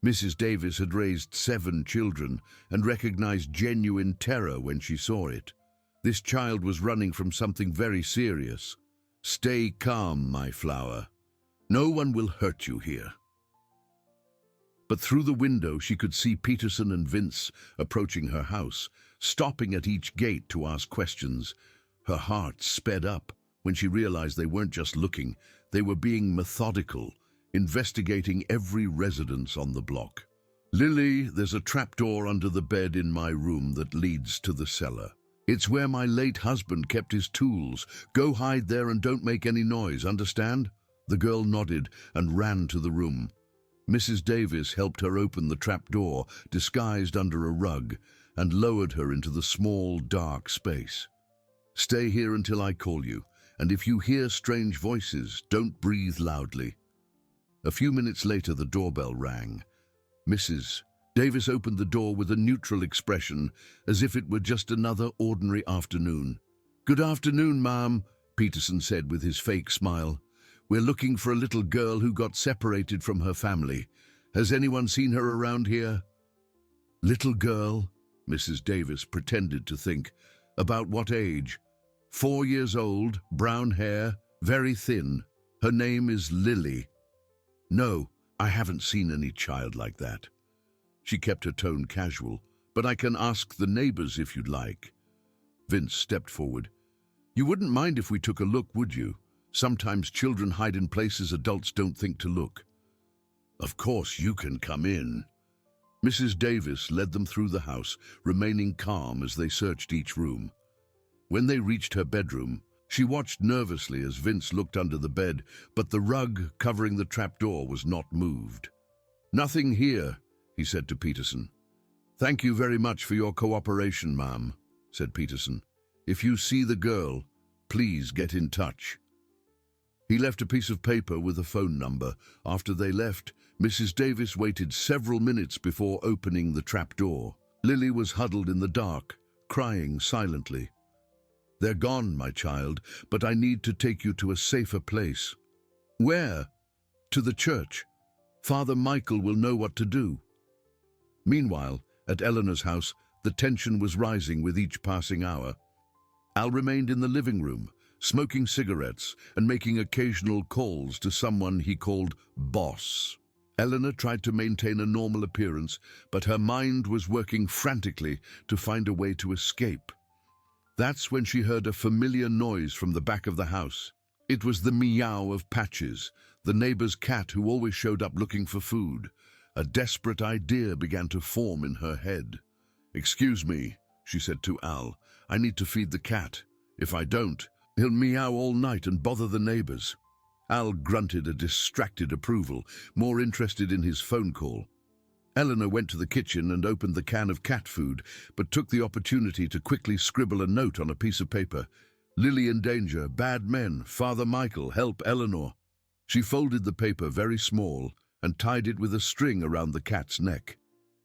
Mrs. Davis had raised 7 children and recognized genuine terror when she saw it. This child was running from something very serious. "Stay calm, my flower. No one will hurt you here." But through the window she could see Peterson and Vince approaching her house, stopping at each gate to ask questions. Her heart sped up when she realized they weren't just looking, they were being methodical, investigating every residence on the block. "Lily, there's a trapdoor under the bed in my room that leads to the cellar. It's where my late husband kept his tools. Go hide there and don't make any noise, understand?" The girl nodded and ran to the room. Mrs. Davis helped her open the trapdoor, disguised under a rug, and lowered her into the small, dark space. "Stay here until I call you, and if you hear strange voices, don't breathe loudly." A few minutes later, the doorbell rang. Mrs. Davis opened the door with a neutral expression, as if it were just another ordinary afternoon. "Good afternoon, ma'am," Peterson said with his fake smile. "We're looking for a little girl who got separated from her family. Has anyone seen her around here?" "Little girl?" Mrs. Davis pretended to think. "About what age?" 4 years old, brown hair, very thin. Her name is Lily." "No, I haven't seen any child like that." She kept her tone casual. "But I can ask the neighbors if you'd like." Vince stepped forward. "You wouldn't mind if we took a look, would you? Sometimes children hide in places adults don't think to look." "Of course you can come in." Mrs. Davis led them through the house, remaining calm as they searched each room. When they reached her bedroom, she watched nervously as Vince looked under the bed, but the rug covering the trapdoor was not moved. "Nothing here," he said to Peterson. "Thank you very much for your cooperation, ma'am," said Peterson. "If you see the girl, please get in touch." He left a piece of paper with a phone number. After they left, Mrs. Davis waited several minutes before opening the trapdoor. Lily was huddled in the dark, crying silently. "They're gone, my child, but I need to take you to a safer place." "Where?" "To the church. Father Michael will know what to do." Meanwhile, at Eleanor's house, the tension was rising with each passing hour. Al remained in the living room, smoking cigarettes and making occasional calls to someone he called Boss. Eleanor tried to maintain a normal appearance, but her mind was working frantically to find a way to escape. That's when she heard a familiar noise from the back of the house. It was the meow of Patches, the neighbor's cat who always showed up looking for food. A desperate idea began to form in her head. "Excuse me," she said to Al. "I need to feed the cat. If I don't, he'll meow all night and bother the neighbors." Al grunted a distracted approval, more interested in his phone call. Eleanor went to the kitchen and opened the can of cat food, but took the opportunity to quickly scribble a note on a piece of paper. "Lily in danger, bad men, Father Michael, help Eleanor." She folded the paper very small and tied it with a string around the cat's neck.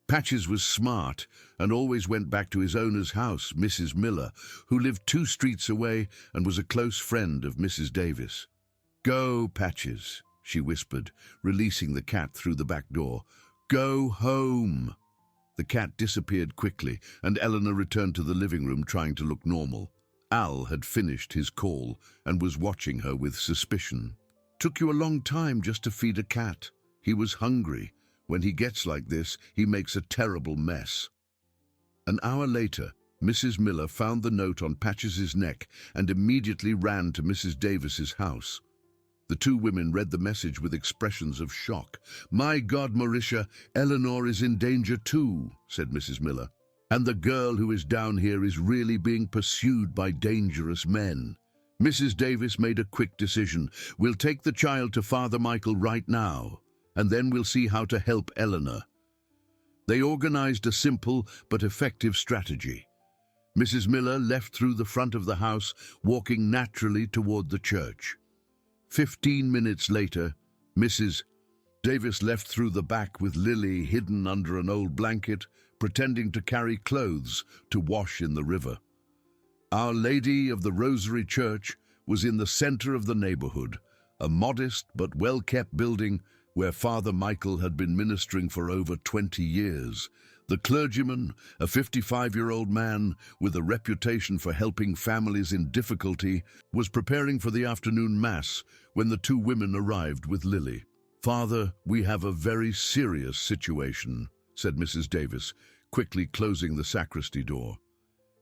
Patches was smart and always went back to his owner's house, Mrs. Miller, who lived 2 streets away and was a close friend of Mrs. Davis. "Go, Patches," she whispered, releasing the cat through the back door. "Go home." The cat disappeared quickly, and Eleanor returned to the living room trying to look normal. Al had finished his call and was watching her with suspicion. "Took you a long time just to feed a cat. He was hungry. When he gets like this, he makes a terrible mess." An hour later, Mrs. Miller found the note on Patches's neck and immediately ran to Mrs. Davis's house. The 2 women read the message with expressions of shock. "My God, Marisha, Eleanor is in danger too," said Mrs. Miller. "And the girl who is down here is really being pursued by dangerous men." Mrs. Davis made a quick decision. "We'll take the child to Father Michael right now, and then we'll see how to help Eleanor." They organized a simple but effective strategy. Mrs. Miller left through the front of the house, walking naturally toward the church. 15 minutes later, Mrs. Davis left through the back with Lily hidden under an old blanket, pretending to carry clothes to wash in the river. Our Lady of the Rosary Church was in the center of the neighborhood, a modest but well-kept building where Father Michael had been ministering for over 20 years. The clergyman, a 55-year-old man with a reputation for helping families in difficulty, was preparing for the afternoon mass when the 2 women arrived with Lily. "Father, we have a very serious situation," said Mrs. Davis, quickly closing the sacristy door.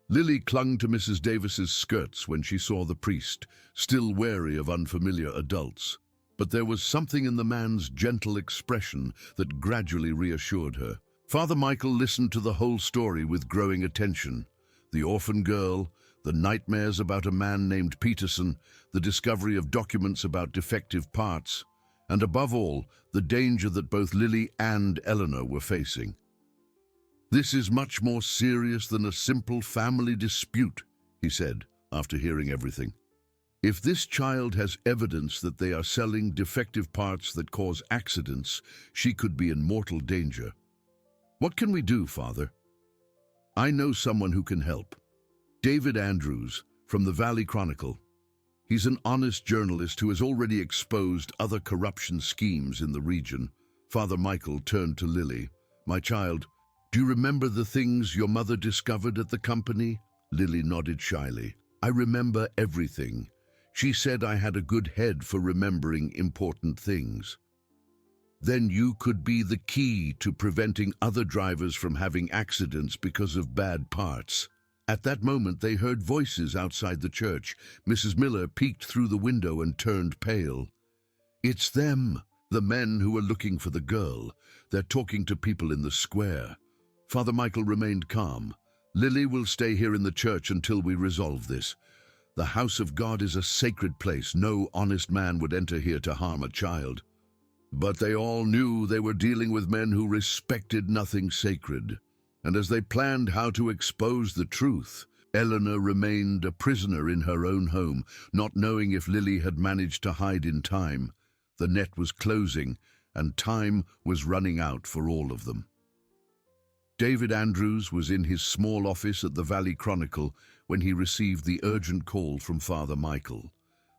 Lily clung to Mrs. Davis's skirts when she saw the priest, still wary of unfamiliar adults. But there was something in the man's gentle expression that gradually reassured her. Father Michael listened to the whole story with growing attention. The orphan girl, the nightmares about a man named Peterson, the discovery of documents about defective parts, and above all, the danger that both Lily and Eleanor were facing. "This is much more serious than a simple family dispute," he said, after hearing everything. "If this child has evidence that they are selling defective parts that cause accidents, she could be in mortal danger. What can we do, Father?" "I know someone who can help. David Andrews, from the Valley Chronicle. He's an honest journalist who has already exposed other corruption schemes in the region." Father Michael turned to Lily. "My child, do you remember the things your mother discovered at the company?" Lily nodded shyly. "I remember everything. She said I had a good head for remembering important things." "Then you could be the key to preventing other drivers from having accidents because of bad parts." At that moment, they heard voices outside the church. Mrs. Miller peeked through the window and turned pale. "It's them, the men who are looking for the girl. They're talking to people in the square." Father Michael remained calm. "Lily will stay here in the church until we resolve this. The house of God is a sacred place. No honest man would enter here to harm a child." But they all knew they were dealing with men who respected nothing sacred. And as they planned how to expose the truth, Eleanor remained a prisoner in her own home, not knowing if Lily had managed to hide in time. The net was closing, and time was running out for all of them. David Andrews was in his small office at the Valley Chronicle when he received the urgent call from Father Michael.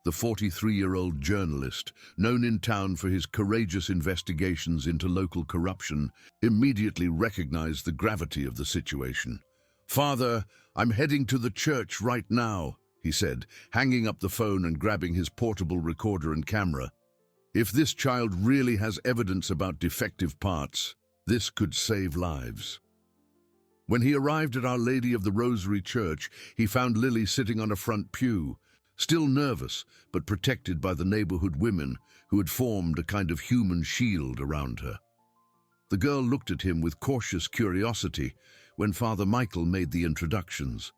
The 43-year-old journalist, known in town for his courageous investigations into local corruption, immediately recognized the gravity of the situation. "Father, I'm heading to the church right now," he said, hanging up the phone and grabbing his portable recorder and camera. "If this child really has evidence about defective parts, this could save lives." When he arrived at Our Lady of the Rosary Church, he found Lily sitting on a front pew, still nervous but protected by the neighborhood women who had formed a kind of human shield around her. The girl looked at him with cautious curiosity when Father Michael made the introductions.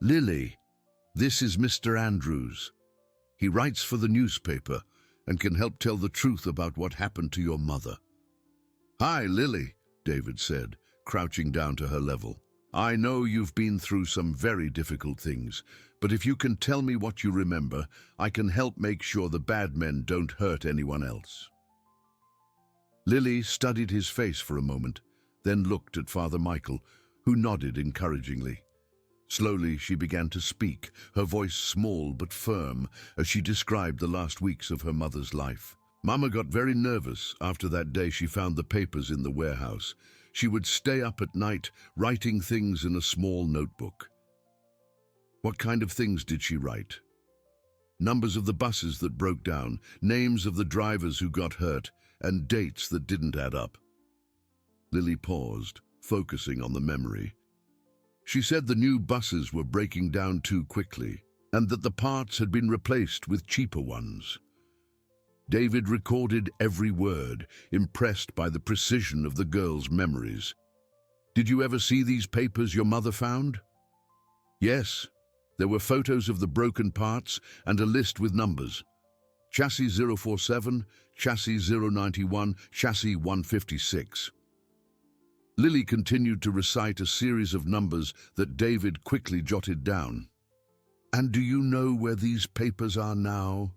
"Lily, this is Mr. Andrews. He writes for the newspaper and can help tell the truth about what happened to your mother." "Hi, Lily," David said, crouching down to her level. "I know you've been through some very difficult things, but if you can tell me what you remember, I can help make sure the bad men don't hurt anyone else." Lily studied his face for a moment, then looked at Father Michael, who nodded encouragingly. Slowly she began to speak, her voice small but firm, as she described the last weeks of her mother's life. "Mama got very nervous after that day she found the papers in the warehouse. She would stay up at night, writing things in a small notebook." "What kind of things did she write?" "Numbers of the buses that broke down, names of the drivers who got hurt, and dates that didn't add up." Lily paused, focusing on the memory. "She said the new buses were breaking down too quickly, and that the parts had been replaced with cheaper ones." David recorded every word, impressed by the precision of the girl's memories. "Did you ever see these papers your mother found?" "Yes. There were photos of the broken parts and a list with numbers. Chassis 047, chassis 091, chassis 156. Lily continued to recite a series of numbers that David quickly jotted down. "And do you know where these papers are now?"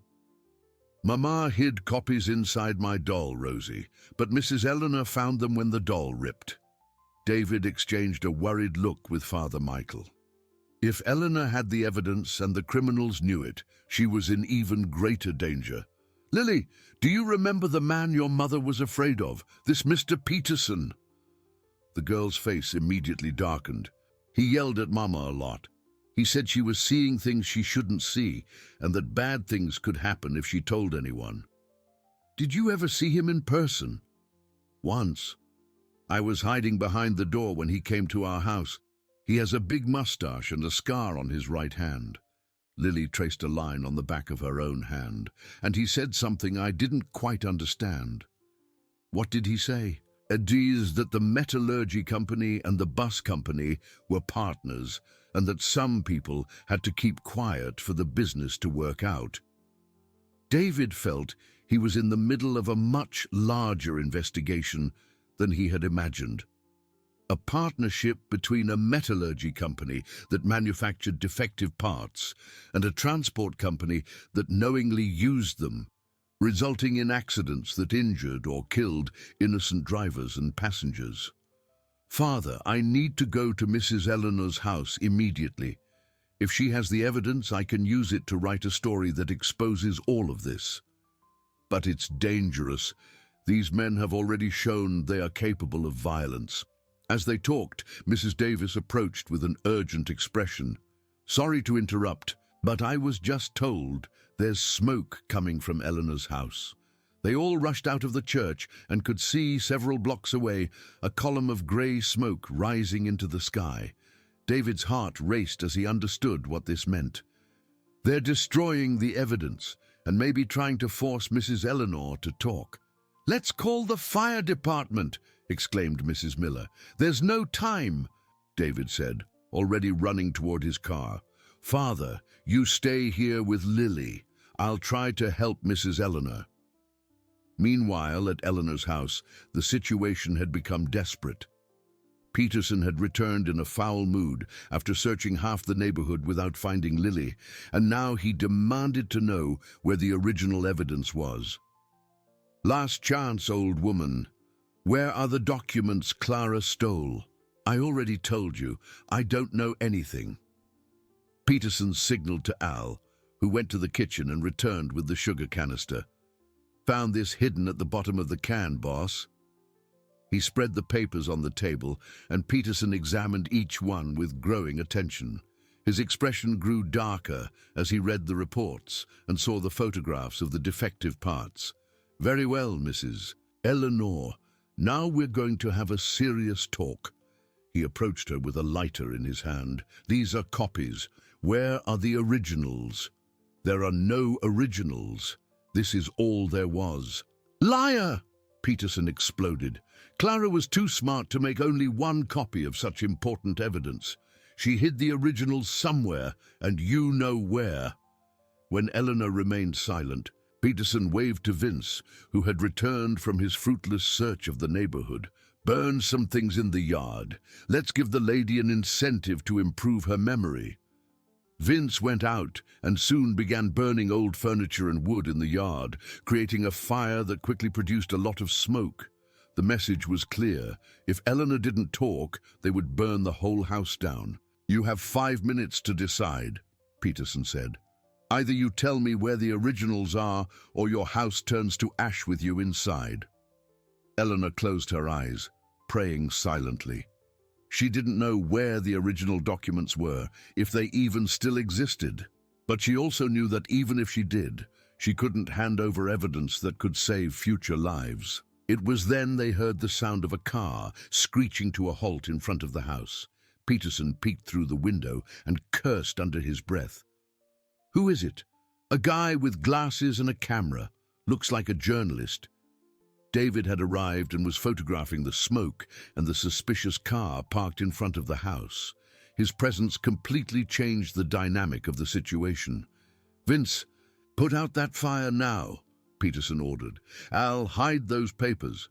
"Mama hid copies inside my doll, Rosie, but Mrs. Eleanor found them when the doll ripped." David exchanged a worried look with Father Michael. If Eleanor had the evidence and the criminals knew it, she was in even greater danger. "Lily, do you remember the man your mother was afraid of, this Mr. Peterson?" The girl's face immediately darkened. "He yelled at Mama a lot. He said she was seeing things she shouldn't see, and that bad things could happen if she told anyone." "Did you ever see him in person?" "Once. I was hiding behind the door when he came to our house. He has a big mustache and a scar on his right hand." Lily traced a line on the back of her own hand. "And he said something I didn't quite understand." "What did he say?" That the metallurgy company and the bus company were partners, and that some people had to keep quiet for the business to work out. David felt he was in the middle of a much larger investigation than he had imagined. A partnership between a metallurgy company that manufactured defective parts and a transport company that knowingly used them, resulting in accidents that injured or killed innocent drivers and passengers. "Father, I need to go to Mrs. Eleanor's house immediately. If she has the evidence, I can use it to write a story that exposes all of this. But it's dangerous. These men have already shown they are capable of violence." As they talked, Mrs. Davis approached with an urgent expression. "Sorry to interrupt, but I was just told there's smoke coming from Eleanor's house." They all rushed out of the church and could see several blocks away a column of grey smoke rising into the sky. David's heart raced as he understood what this meant. They're destroying the evidence and maybe trying to force Mrs. Eleanor to talk. "Let's call the fire department," exclaimed Mrs. Miller. "There's no time," David said, already running toward his car. "Father, you stay here with Lily. I'll try to help Mrs. Eleanor." Meanwhile, at Eleanor's house, the situation had become desperate. Peterson had returned in a foul mood after searching half the neighborhood without finding Lily, and now he demanded to know where the original evidence was. "Last chance, old woman. Where are the documents Clara stole? I already told you, I don't know anything. Peterson signaled to Al, who went to the kitchen and returned with the sugar canister. Found this hidden at the bottom of the can, boss. He spread the papers on the table, and Peterson examined each one with growing attention. His expression grew darker as he read the reports and saw the photographs of the defective parts. Very well, Mrs. Eleanor. Now we're going to have a serious talk. He approached her with a lighter in his hand. These are copies. Where are the originals? There are no originals. This is all there was. Liar! Peterson exploded. Clara was too smart to make only one copy of such important evidence. She hid the originals somewhere, and you know where. When Eleanor remained silent, Peterson waved to Vince, who had returned from his fruitless search of the neighborhood. Burn some things in the yard. Let's give the lady an incentive to improve her memory. Vince went out and soon began burning old furniture and wood in the yard, creating a fire that quickly produced a lot of smoke. The message was clear. If Eleanor didn't talk, they would burn the whole house down. You have 5 minutes to decide, Peterson said. Either you tell me where the originals are, or your house turns to ash with you inside. Eleanor closed her eyes, praying silently. She didn't know where the original documents were, if they even still existed. But she also knew that even if she did, she couldn't hand over evidence that could save future lives. It was then they heard the sound of a car screeching to a halt in front of the house. Peterson peeked through the window and cursed under his breath. Who is it? A guy with glasses and a camera. Looks like a journalist. David had arrived and was photographing the smoke and the suspicious car parked in front of the house. His presence completely changed the dynamic of the situation. Vince, put out that fire now, Peterson ordered. Al, hide those papers.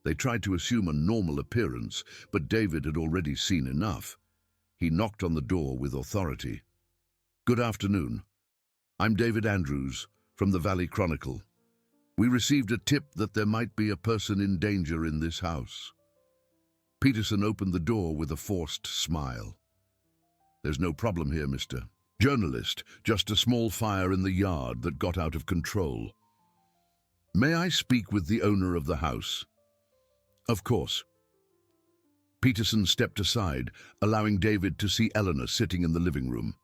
They tried to assume a normal appearance, but David had already seen enough. He knocked on the door with authority. Good afternoon. I'm David Andrews from the Valley Chronicle. We received a tip that there might be a person in danger in this house. Peterson opened the door with a forced smile. There's no problem here, Mr. Journalist, just a small fire in the yard that got out of control. May I speak with the owner of the house? Of course. Peterson stepped aside, allowing David to see Eleanor sitting in the living room.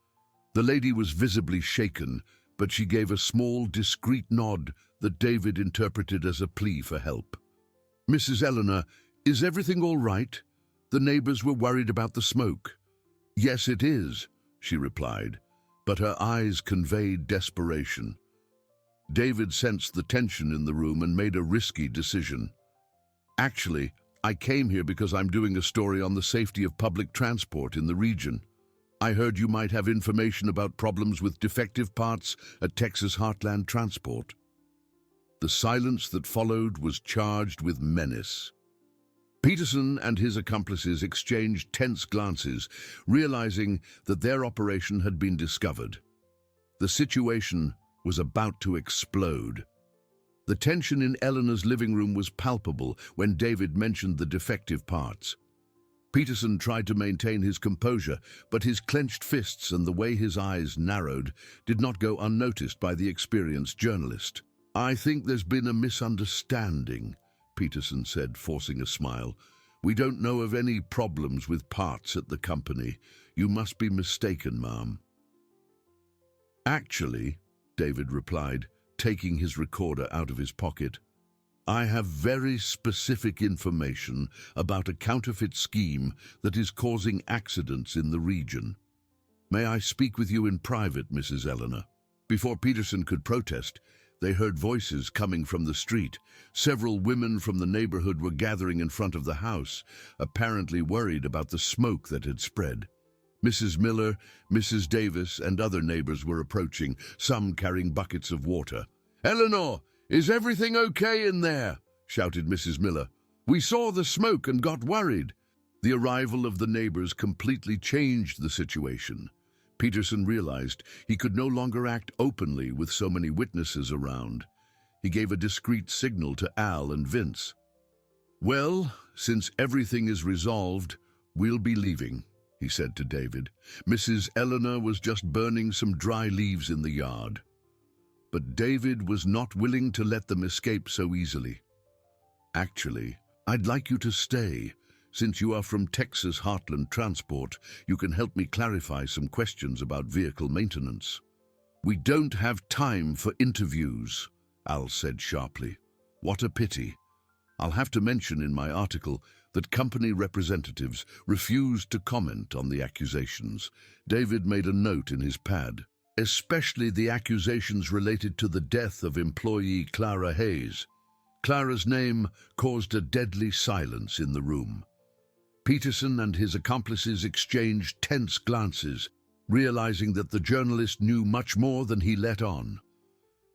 The lady was visibly shaken, but she gave a small, discreet nod that David interpreted as a plea for help. Mrs. Eleanor, is everything all right? The neighbors were worried about the smoke. Yes, it is, she replied, but her eyes conveyed desperation. David sensed the tension in the room and made a risky decision. Actually, I came here because I'm doing a story on the safety of public transport in the region. I heard you might have information about problems with defective parts at Texas Heartland Transport. The silence that followed was charged with menace. Peterson and his accomplices exchanged tense glances, realizing that their operation had been discovered. The situation was about to explode. The tension in Eleanor's living room was palpable when David mentioned the defective parts. Peterson tried to maintain his composure, but his clenched fists and the way his eyes narrowed did not go unnoticed by the experienced journalist. I think there's been a misunderstanding, Peterson said, forcing a smile. We don't know of any problems with parts at the company. You must be mistaken, ma'am. Actually, David replied, taking his recorder out of his pocket, I have very specific information about a counterfeit scheme that is causing accidents in the region. May I speak with you in private, Mrs. Eleanor? Before Peterson could protest, they heard voices coming from the street. Several women from the neighborhood were gathering in front of the house, apparently worried about the smoke that had spread. Mrs. Miller, Mrs. Davis, and other neighbors were approaching, some carrying buckets of water. Eleanor, is everything okay in there? Shouted Mrs. Miller. We saw the smoke and got worried. The arrival of the neighbors completely changed the situation. Peterson realized he could no longer act openly with so many witnesses around. He gave a discreet signal to Al and Vince. Well, since everything is resolved, we'll be leaving, he said to David. Mrs. Eleanor was just burning some dry leaves in the yard. But David was not willing to let them escape so easily. Actually, I'd like you to stay. Since you are from Texas Heartland Transport, you can help me clarify some questions about vehicle maintenance. We don't have time for interviews, Al said sharply. What a pity. I'll have to mention in my article that company representatives refused to comment on the accusations. David made a note in his pad, especially the accusations related to the death of employee Clara Hayes. Clara's name caused a deadly silence in the room. Peterson and his accomplices exchanged tense glances, realizing that the journalist knew much more than he let on.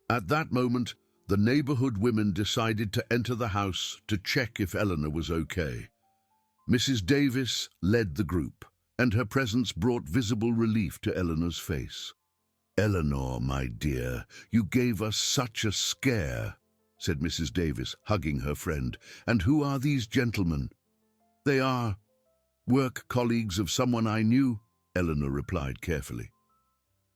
At that moment, the neighborhood women decided to enter the house to check if Eleanor was okay. Mrs. Davis led the group, and her presence brought visible relief to Eleanor's face. "Eleanor, my dear, you gave us such a scare," said Mrs. Davis, hugging her friend. "And who are these gentlemen?" "They are work colleagues of someone I knew," Eleanor replied carefully.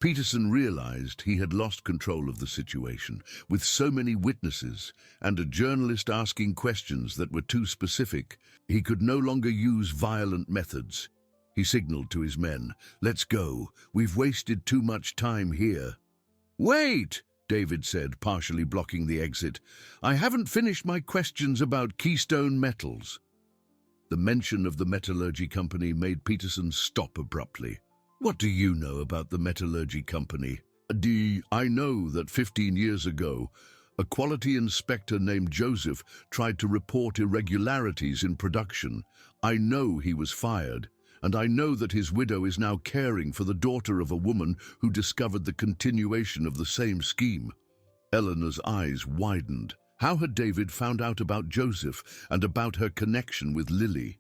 Peterson realized he had lost control of the situation, with so many witnesses and a journalist asking questions that were too specific. He could no longer use violent methods. He signaled to his men, "Let's go. We've wasted too much time here." "Wait," David said, partially blocking the exit. "I haven't finished my questions about Keystone Metals." The mention of the metallurgy company made Peterson stop abruptly. "What do you know about the metallurgy company?" "I know that 15 years ago, a quality inspector named Joseph tried to report irregularities in production. I know he was fired, and I know that his widow is now caring for the daughter of a woman who discovered the continuation of the same scheme." Eleanor's eyes widened. How had David found out about Joseph and about her connection with Lily?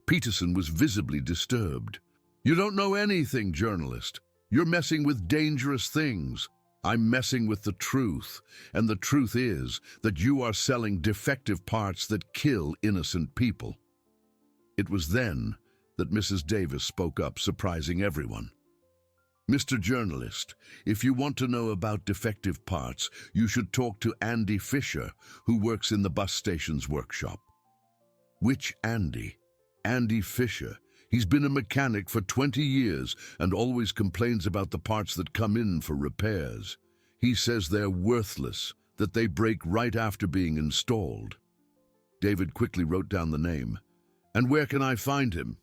Peterson was visibly disturbed. "You don't know anything, journalist. You're messing with dangerous things. I'm messing with the truth, and the truth is that you are selling defective parts that kill innocent people." It was then that Mrs. Davis spoke up, surprising everyone. "Mr. Journalist, if you want to know about defective parts, you should talk to Andy Fisher, who works in the bus station's workshop." "Which Andy?" "Andy Fisher. He's been a mechanic for 20 years and always complains about the parts that come in for repairs. He says they're worthless, that they break right after being installed." David quickly wrote down the name. "And where can I find him?"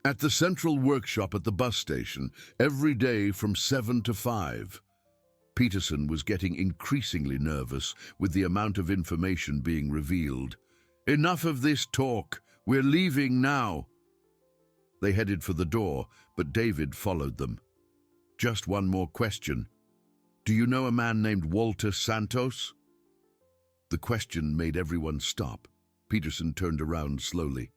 "At the central workshop at the bus station, every day from 7 to 5. Peterson was getting increasingly nervous with the amount of information being revealed. "Enough of this talk. We're leaving now." They headed for the door, but David followed them. "Just one more question. Do you know a man named Walter Santos?" The question made everyone stop. Peterson turned around slowly.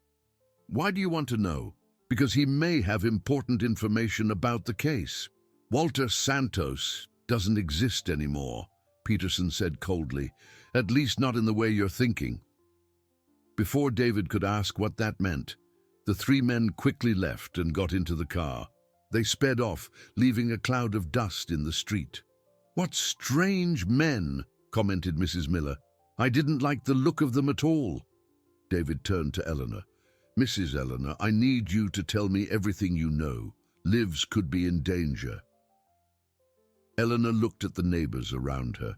"Why do you want to know?" "Because he may have important information about the case." "Walter Santos doesn't exist anymore," Peterson said coldly. "At least not in the way you're thinking." Before David could ask what that meant, the three men quickly left and got into the car. They sped off, leaving a cloud of dust in the street. "What strange men," commented Mrs. Miller. "I didn't like the look of them at all." David turned to Eleanor. "Mrs. Eleanor, I need you to tell me everything you know. Lives could be in danger." Eleanor looked at the neighbors around her.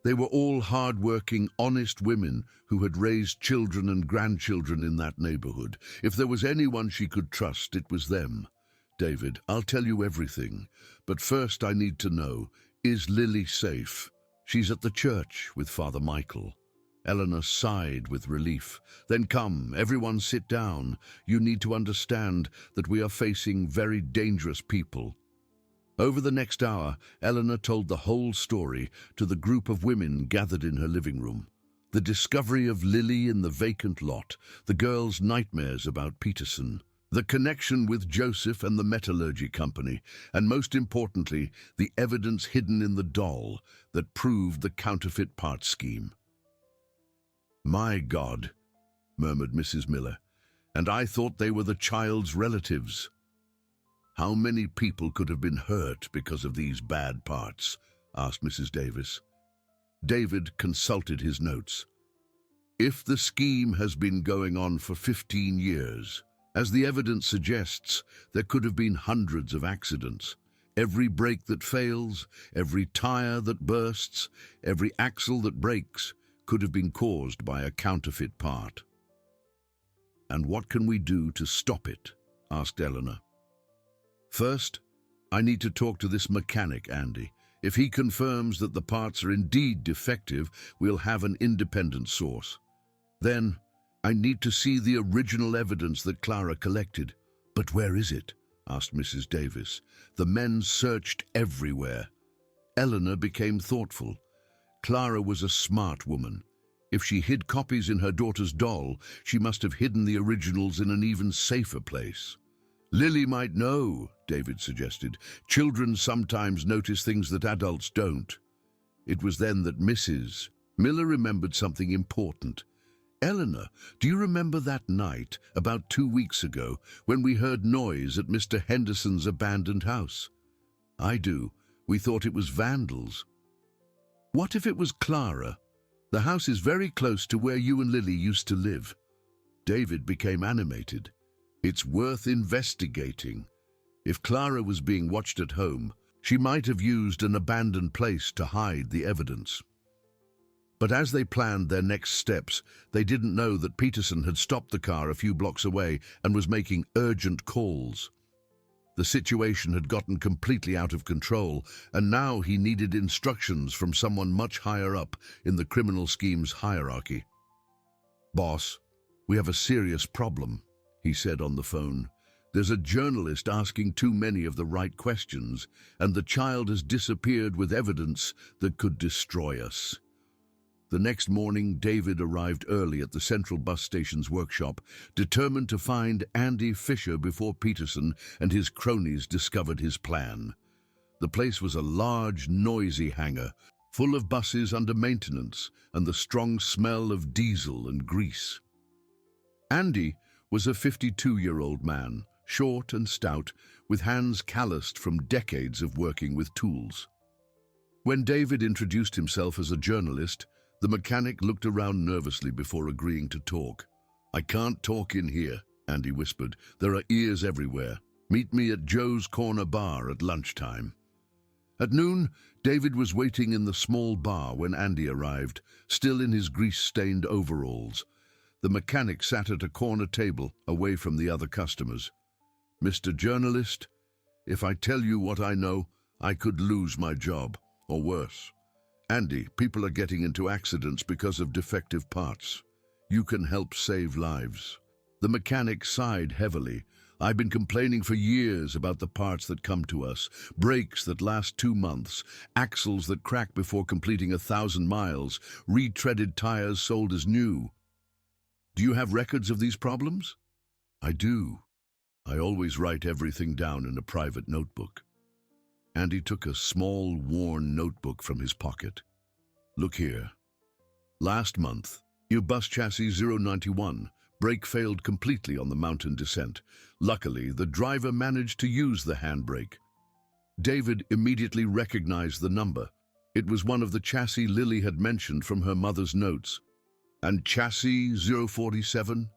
They were all hard-working, honest women who had raised children and grandchildren in that neighborhood. If there was anyone she could trust, it was them. "David, I'll tell you everything, but first I need to know, is Lily safe?" "She's at the church with Father Michael." Eleanor sighed with relief. "Then come, everyone sit down. You need to understand that we are facing very dangerous people." Over the next hour, Eleanor told the whole story to the group of women gathered in her living room. The discovery of Lily in the vacant lot, the girls' nightmares about Peterson, the connection with Joseph and the metallurgy company, and most importantly, the evidence hidden in the doll that proved the counterfeit part scheme. "My God," murmured Mrs. Miller. "And I thought they were the child's relatives." "How many people could have been hurt because of these bad parts?" asked Mrs. Davis. David consulted his notes. "If the scheme has been going on for 15 years, as the evidence suggests, there could have been hundreds of accidents. Every brake that fails, every tire that bursts, every axle that breaks could have been caused by a counterfeit part." "And what can we do to stop it?" asked Eleanor. "First, I need to talk to this mechanic, Andy. If he confirms that the parts are indeed defective, we'll have an independent source. Then, I need to see the original evidence that Clara collected." "But where is it?" asked Mrs. Davis. "The men searched everywhere." Eleanor became thoughtful. Clara was a smart woman. If she hid copies in her daughter's doll, she must have hidden the originals in an even safer place. "Lily might know," David suggested. "Children sometimes notice things that adults don't." It was then that Mrs. Miller remembered something important. "Eleanor, do you remember that night, about 2 weeks ago, when we heard noise at Mr. Henderson's abandoned house?" "I do. We thought it was vandals." "What if it was Clara? The house is very close to where you and Lily used to live." David became animated. "It's worth investigating. If Clara was being watched at home, she might have used an abandoned place to hide the evidence." But as they planned their next steps, they didn't know that Peterson had stopped the car a few blocks away and was making urgent calls. The situation had gotten completely out of control, and now he needed instructions from someone much higher up in the criminal scheme's hierarchy. "Boss, we have a serious problem," he said on the phone. "There's a journalist asking too many of the right questions, and the child has disappeared with evidence that could destroy us." The next morning, David arrived early at the Central Bus Station's workshop, determined to find Andy Fisher before Peterson and his cronies discovered his plan. The place was a large, noisy hangar, full of buses under maintenance and the strong smell of diesel and grease. Andy was a 52-year-old man, short and stout, with hands calloused from decades of working with tools. When David introduced himself as a journalist, the mechanic looked around nervously before agreeing to talk. "I can't talk in here," Andy whispered. "There are ears everywhere. Meet me at Joe's Corner Bar at lunchtime." At noon, David was waiting in the small bar when Andy arrived, still in his grease-stained overalls. The mechanic sat at a corner table, away from the other customers. "Mr. Journalist, if I tell you what I know, I could lose my job, or worse. Andy, people are getting into accidents because of defective parts. You can help save lives." The mechanic sighed heavily. "I've been complaining for years about the parts that come to us. Brakes that last 2 months, axles that crack before completing 1,000 miles, retreaded tires sold as new. Do you have records of these problems?" "I do. I always write everything down in a private notebook." Andy took a small, worn notebook from his pocket. "Look here. Last month, your bus chassis 091, brake failed completely on the mountain descent. Luckily, the driver managed to use the handbrake." David immediately recognized the number. It was one of the chassis Lily had mentioned from her mother's notes. "And chassis 047?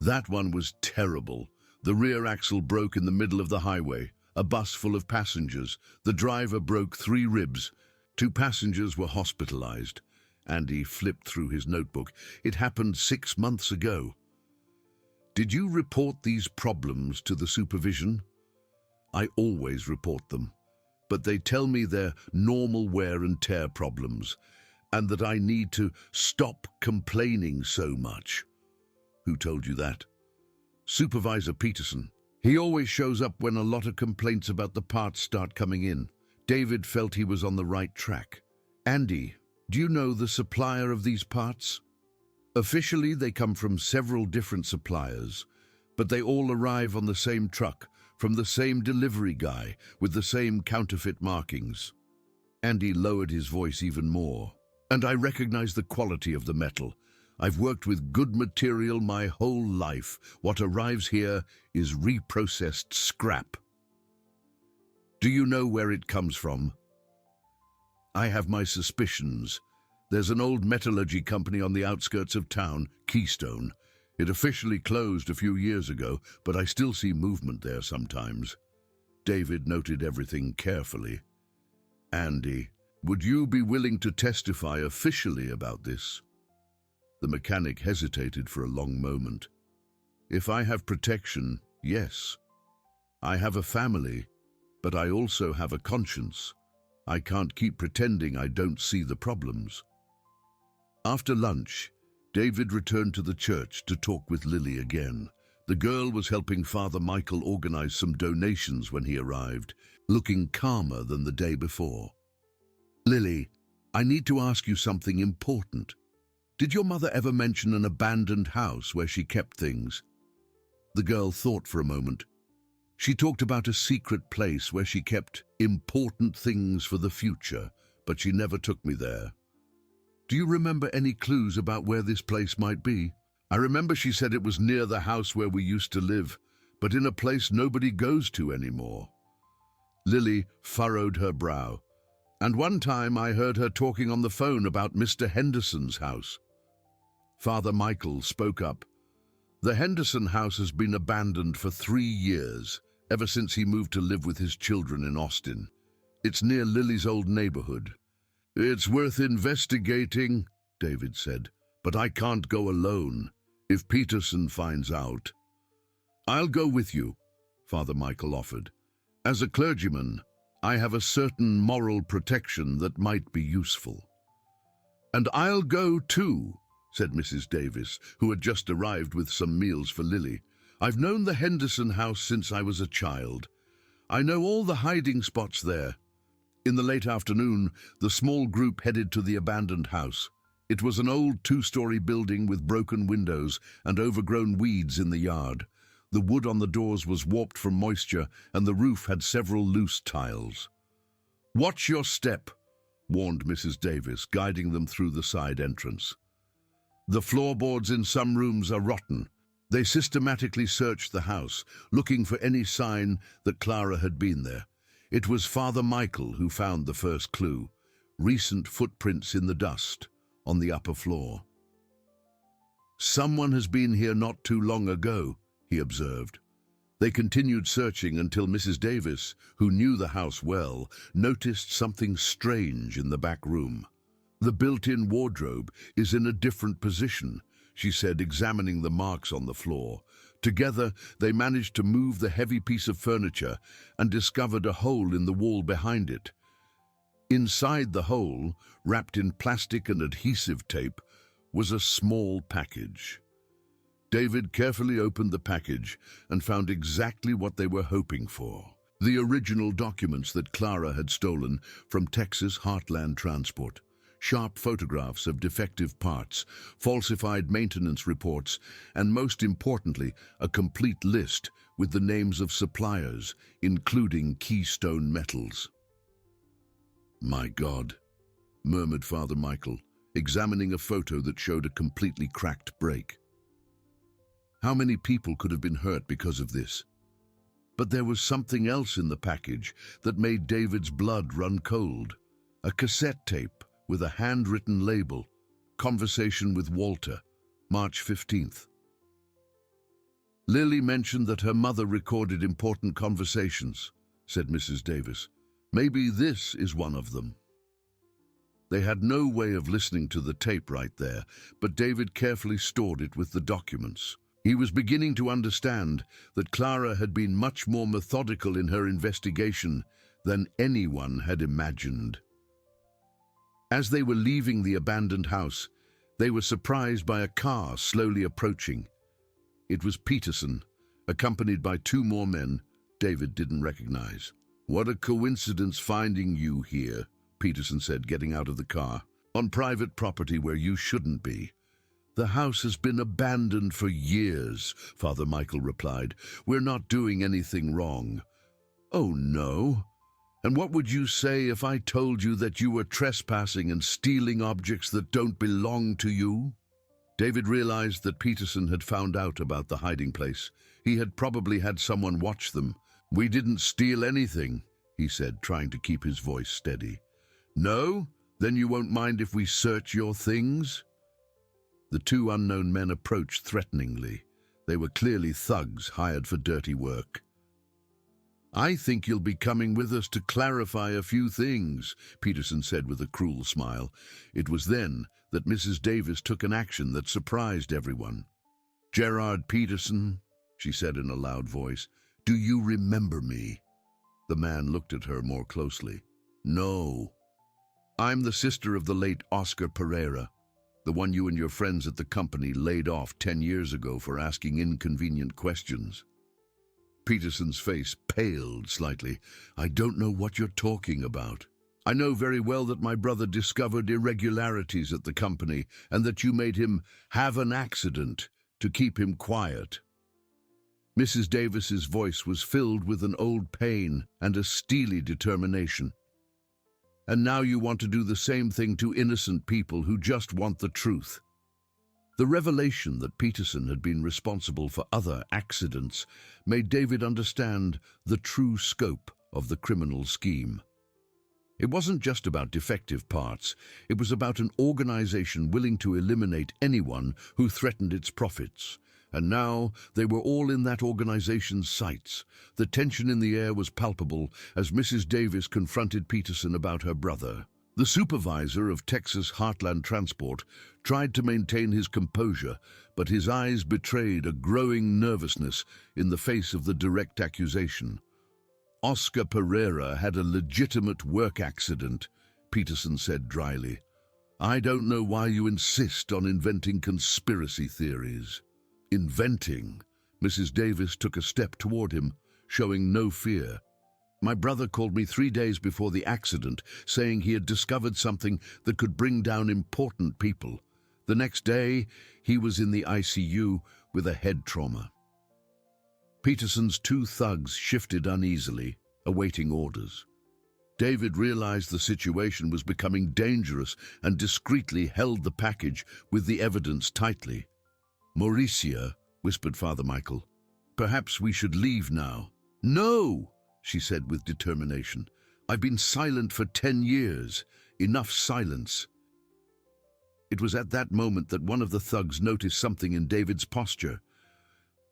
That one was terrible. The rear axle broke in the middle of the highway. A bus full of passengers. The driver broke 3 ribs. 2 passengers were hospitalized." Andy flipped through his notebook. "It happened 6 months ago." "Did you report these problems to the supervision?" "I always report them, but they tell me they're normal wear and tear problems, and that I need to stop complaining so much." "Who told you that?" "Supervisor Peterson. He always shows up when a lot of complaints about the parts start coming in." David felt he was on the right track. "Andy, do you know the supplier of these parts?" "Officially, they come from several different suppliers, but they all arrive on the same truck, from the same delivery guy, with the same counterfeit markings." Andy lowered his voice even more. "And I recognize the quality of the metal. I've worked with good material my whole life. What arrives here is reprocessed scrap. Do you know where it comes from? I have my suspicions. There's an old metallurgy company on the outskirts of town, Keystone. It officially closed a few years ago, but I still see movement there sometimes. David noted everything carefully. Andy, would you be willing to testify officially about this? The mechanic hesitated for a long moment. If I have protection, yes. I have a family, but I also have a conscience. I can't keep pretending I don't see the problems. After lunch, David returned to the church to talk with Lily again. The girl was helping Father Michael organize some donations when he arrived, looking calmer than the day before. Lily, I need to ask you something important. Did your mother ever mention an abandoned house where she kept things? The girl thought for a moment. She talked about a secret place where she kept important things for the future, but she never took me there. Do you remember any clues about where this place might be? I remember she said it was near the house where we used to live, but in a place nobody goes to anymore. Lily furrowed her brow. And one time I heard her talking on the phone about Mr. Henderson's house. Father Michael spoke up. The Henderson house has been abandoned for 3 years, ever since he moved to live with his children in Austin. It's near Lily's old neighborhood. It's worth investigating, David said, but I can't go alone. If Peterson finds out. I'll go with you, Father Michael offered. As a clergyman, I have a certain moral protection that might be useful. And I'll go too, said Mrs. Davis, who had just arrived with some meals for Lily. I've known the Henderson house since I was a child. I know all the hiding spots there. In the late afternoon, the small group headed to the abandoned house. It was an old 2-story building with broken windows and overgrown weeds in the yard. The wood on the doors was warped from moisture, and the roof had several loose tiles. Watch your step, warned Mrs. Davis, guiding them through the side entrance. The floorboards in some rooms are rotten. They systematically searched the house, looking for any sign that Clara had been there. It was Father Michael who found the first clue, recent footprints in the dust on the upper floor. Someone has been here not too long ago, he observed. They continued searching until Mrs. Davis, who knew the house well, noticed something strange in the back room. The built-in wardrobe is in a different position, she said, examining the marks on the floor. Together, they managed to move the heavy piece of furniture and discovered a hole in the wall behind it. Inside the hole, wrapped in plastic and adhesive tape, was a small package. David carefully opened the package and found exactly what they were hoping for. The original documents that Clara had stolen from Texas Heartland Transport. Sharp photographs of defective parts, falsified maintenance reports, and most importantly, a complete list with the names of suppliers, including Keystone Metals. My God, murmured Father Michael, examining a photo that showed a completely cracked break. How many people could have been hurt because of this? But there was something else in the package that made David's blood run cold. A cassette tape with a handwritten label, Conversation with Walter, March 15th. Lily mentioned that her mother recorded important conversations, said Mrs. Davis. Maybe this is one of them. They had no way of listening to the tape right there, but David carefully stored it with the documents. He was beginning to understand that Clara had been much more methodical in her investigation than anyone had imagined. As they were leaving the abandoned house, they were surprised by a car slowly approaching. It was Peterson, accompanied by 2 more men David didn't recognize. What a coincidence finding you here, Peterson said, getting out of the car. On private property where you shouldn't be. The house has been abandoned for years, Father Michael replied. We're not doing anything wrong. Oh, no? And what would you say if I told you that you were trespassing and stealing objects that don't belong to you? David realized that Peterson had found out about the hiding place. He had probably had someone watch them. "We didn't steal anything," he said, trying to keep his voice steady. "No? Then you won't mind if we search your things?" The two unknown men approached threateningly. They were clearly thugs hired for dirty work. "I think you'll be coming with us to clarify a few things," Peterson said with a cruel smile. It was then that Mrs. Davis took an action that surprised everyone. "Gerard Peterson," she said in a loud voice, "do you remember me?" The man looked at her more closely. "No." "I'm the sister of the late Oscar Pereira, the one you and your friends at the company laid off 10 years ago for asking inconvenient questions." Peterson's face paled slightly. "I don't know what you're talking about. I know very well that my brother discovered irregularities at the company and that you made him have an accident to keep him quiet." Mrs. Davis's voice was filled with an old pain and a steely determination. "And now you want to do the same thing to innocent people who just want the truth." The revelation that Peterson had been responsible for other accidents made David understand the true scope of the criminal scheme. It wasn't just about defective parts. It was about an organization willing to eliminate anyone who threatened its profits. And now they were all in that organization's sights. The tension in the air was palpable as Mrs. Davis confronted Peterson about her brother. The supervisor of Texas Heartland Transport tried to maintain his composure, but his eyes betrayed a growing nervousness in the face of the direct accusation. "Oscar Pereira had a legitimate work accident," Peterson said dryly. "I don't know why you insist on inventing conspiracy theories." "Inventing?" Mrs. Davis took a step toward him, showing no fear. "My brother called me 3 days before the accident, saying he had discovered something that could bring down important people. The next day, he was in the ICU with a head trauma." Peterson's two thugs shifted uneasily, awaiting orders. David realized the situation was becoming dangerous and discreetly held the package with the evidence tightly. "Mauricia," whispered Father Michael, "perhaps we should leave now." "No," she said with determination. "I've been silent for 10 years. Enough silence." It was at that moment that one of the thugs noticed something in David's posture.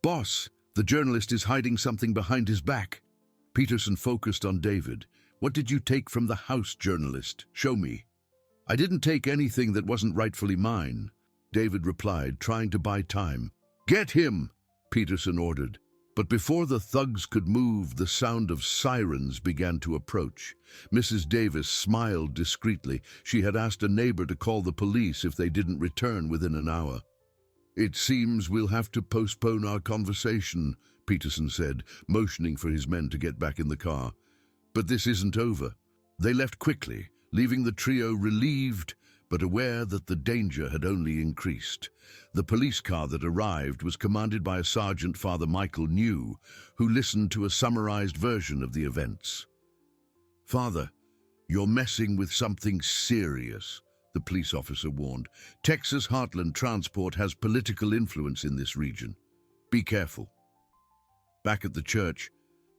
"Boss, the journalist is hiding something behind his back." Peterson focused on David. "What did you take from the house, journalist? Show me." "I didn't take anything that wasn't rightfully mine," David replied, trying to buy time. "Get him," Peterson ordered. But before the thugs could move, the sound of sirens began to approach. Mrs. Davis smiled discreetly. She had asked a neighbor to call the police if they didn't return within an hour. "It seems we'll have to postpone our conversation," Peterson said, motioning for his men to get back in the car. "But this isn't over." They left quickly, leaving the trio relieved but aware that the danger had only increased. The police car that arrived was commanded by a sergeant Father Michael New, who listened to a summarized version of the events. "Father, you're messing with something serious," the police officer warned. "Texas Heartland Transport has political influence in this region. Be careful." Back at the church,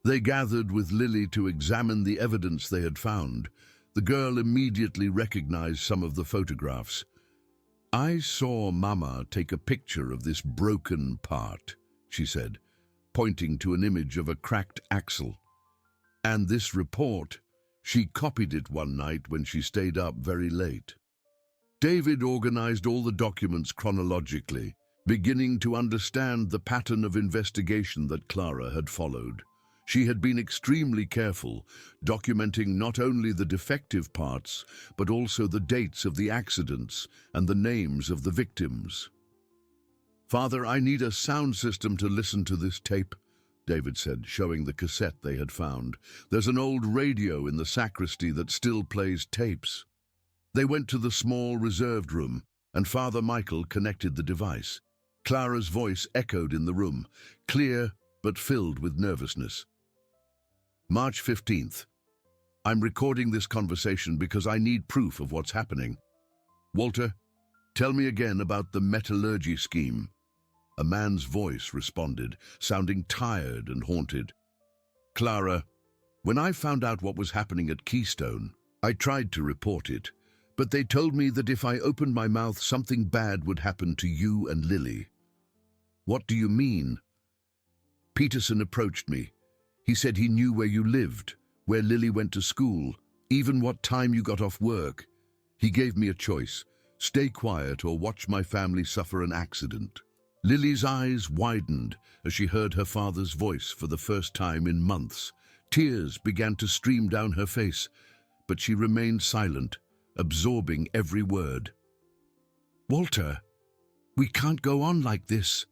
they gathered with Lily to examine the evidence they had found. The girl immediately recognized some of the photographs. "I saw Mama take a picture of this broken part," she said, pointing to an image of a cracked axle. "And this report, she copied it one night when she stayed up very late." David organized all the documents chronologically, beginning to understand the pattern of investigation that Clara had followed. She had been extremely careful, documenting not only the defective parts, but also the dates of the accidents and the names of the victims. "Father, I need a sound system to listen to this tape," David said, showing the cassette they had found. "There's an old radio in the sacristy that still plays tapes." They went to the small reserved room, and Father Michael connected the device. Clara's voice echoed in the room, clear but filled with nervousness. "March 15th. I'm recording this conversation because I need proof of what's happening. Walter, Tell me again about the metallurgy scheme. A man's voice responded, sounding tired and haunted. Clara, when I found out what was happening at Keystone, I tried to report it, but they told me that if I opened my mouth, something bad would happen to you and Lily. What do you mean? Peterson approached me. He said he knew where you lived, where Lily went to school, even what time you got off work. He gave me a choice: stay quiet or watch my family suffer an accident. Lily's eyes widened as she heard her father's voice for the first time in months. Tears began to stream down her face, but she remained silent, absorbing every word. Walter, we can't go on like this,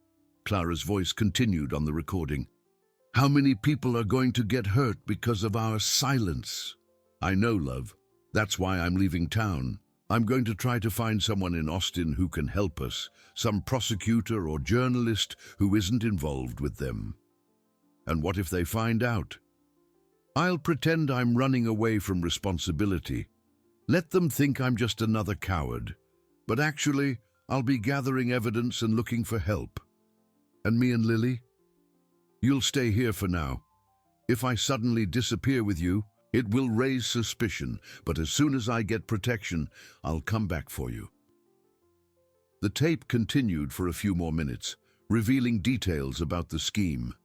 Clara's voice continued on the recording. How many people are going to get hurt because of our silence? I know, love. That's why I'm leaving town. I'm going to try to find someone in Austin who can help us, some prosecutor or journalist who isn't involved with them. And what if they find out? I'll pretend I'm running away from responsibility. Let them think I'm just another coward. But actually, I'll be gathering evidence and looking for help. And me and Lily? You'll stay here for now. If I suddenly disappear with you, it will raise suspicion, but as soon as I get protection, I'll come back for you. The tape continued for a few more minutes, revealing details about the scheme.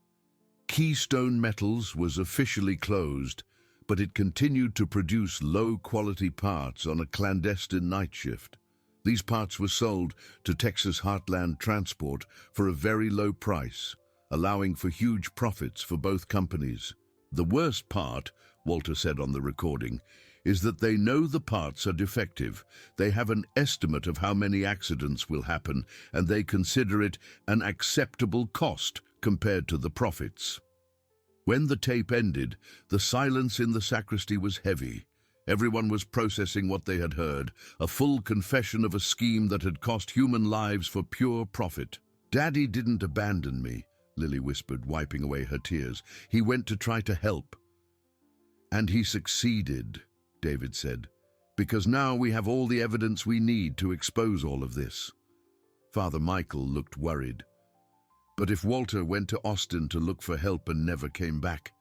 Keystone Metals was officially closed, but it continued to produce low-quality parts on a clandestine night shift. These parts were sold to Texas Heartland Transport for a very low price, allowing for huge profits for both companies. The worst part, Walter said on the recording, is that they know the parts are defective. They have an estimate of how many accidents will happen, and they consider it an acceptable cost compared to the profits. When the tape ended, the silence in the sacristy was heavy. Everyone was processing what they had heard, a full confession of a scheme that had cost human lives for pure profit. Daddy didn't abandon me, Lily whispered, wiping away her tears. He went to try to help. And he succeeded, David said, because now we have all the evidence we need to expose all of this. Father Michael looked worried. But if Walter went to Austin to look for help and never came back?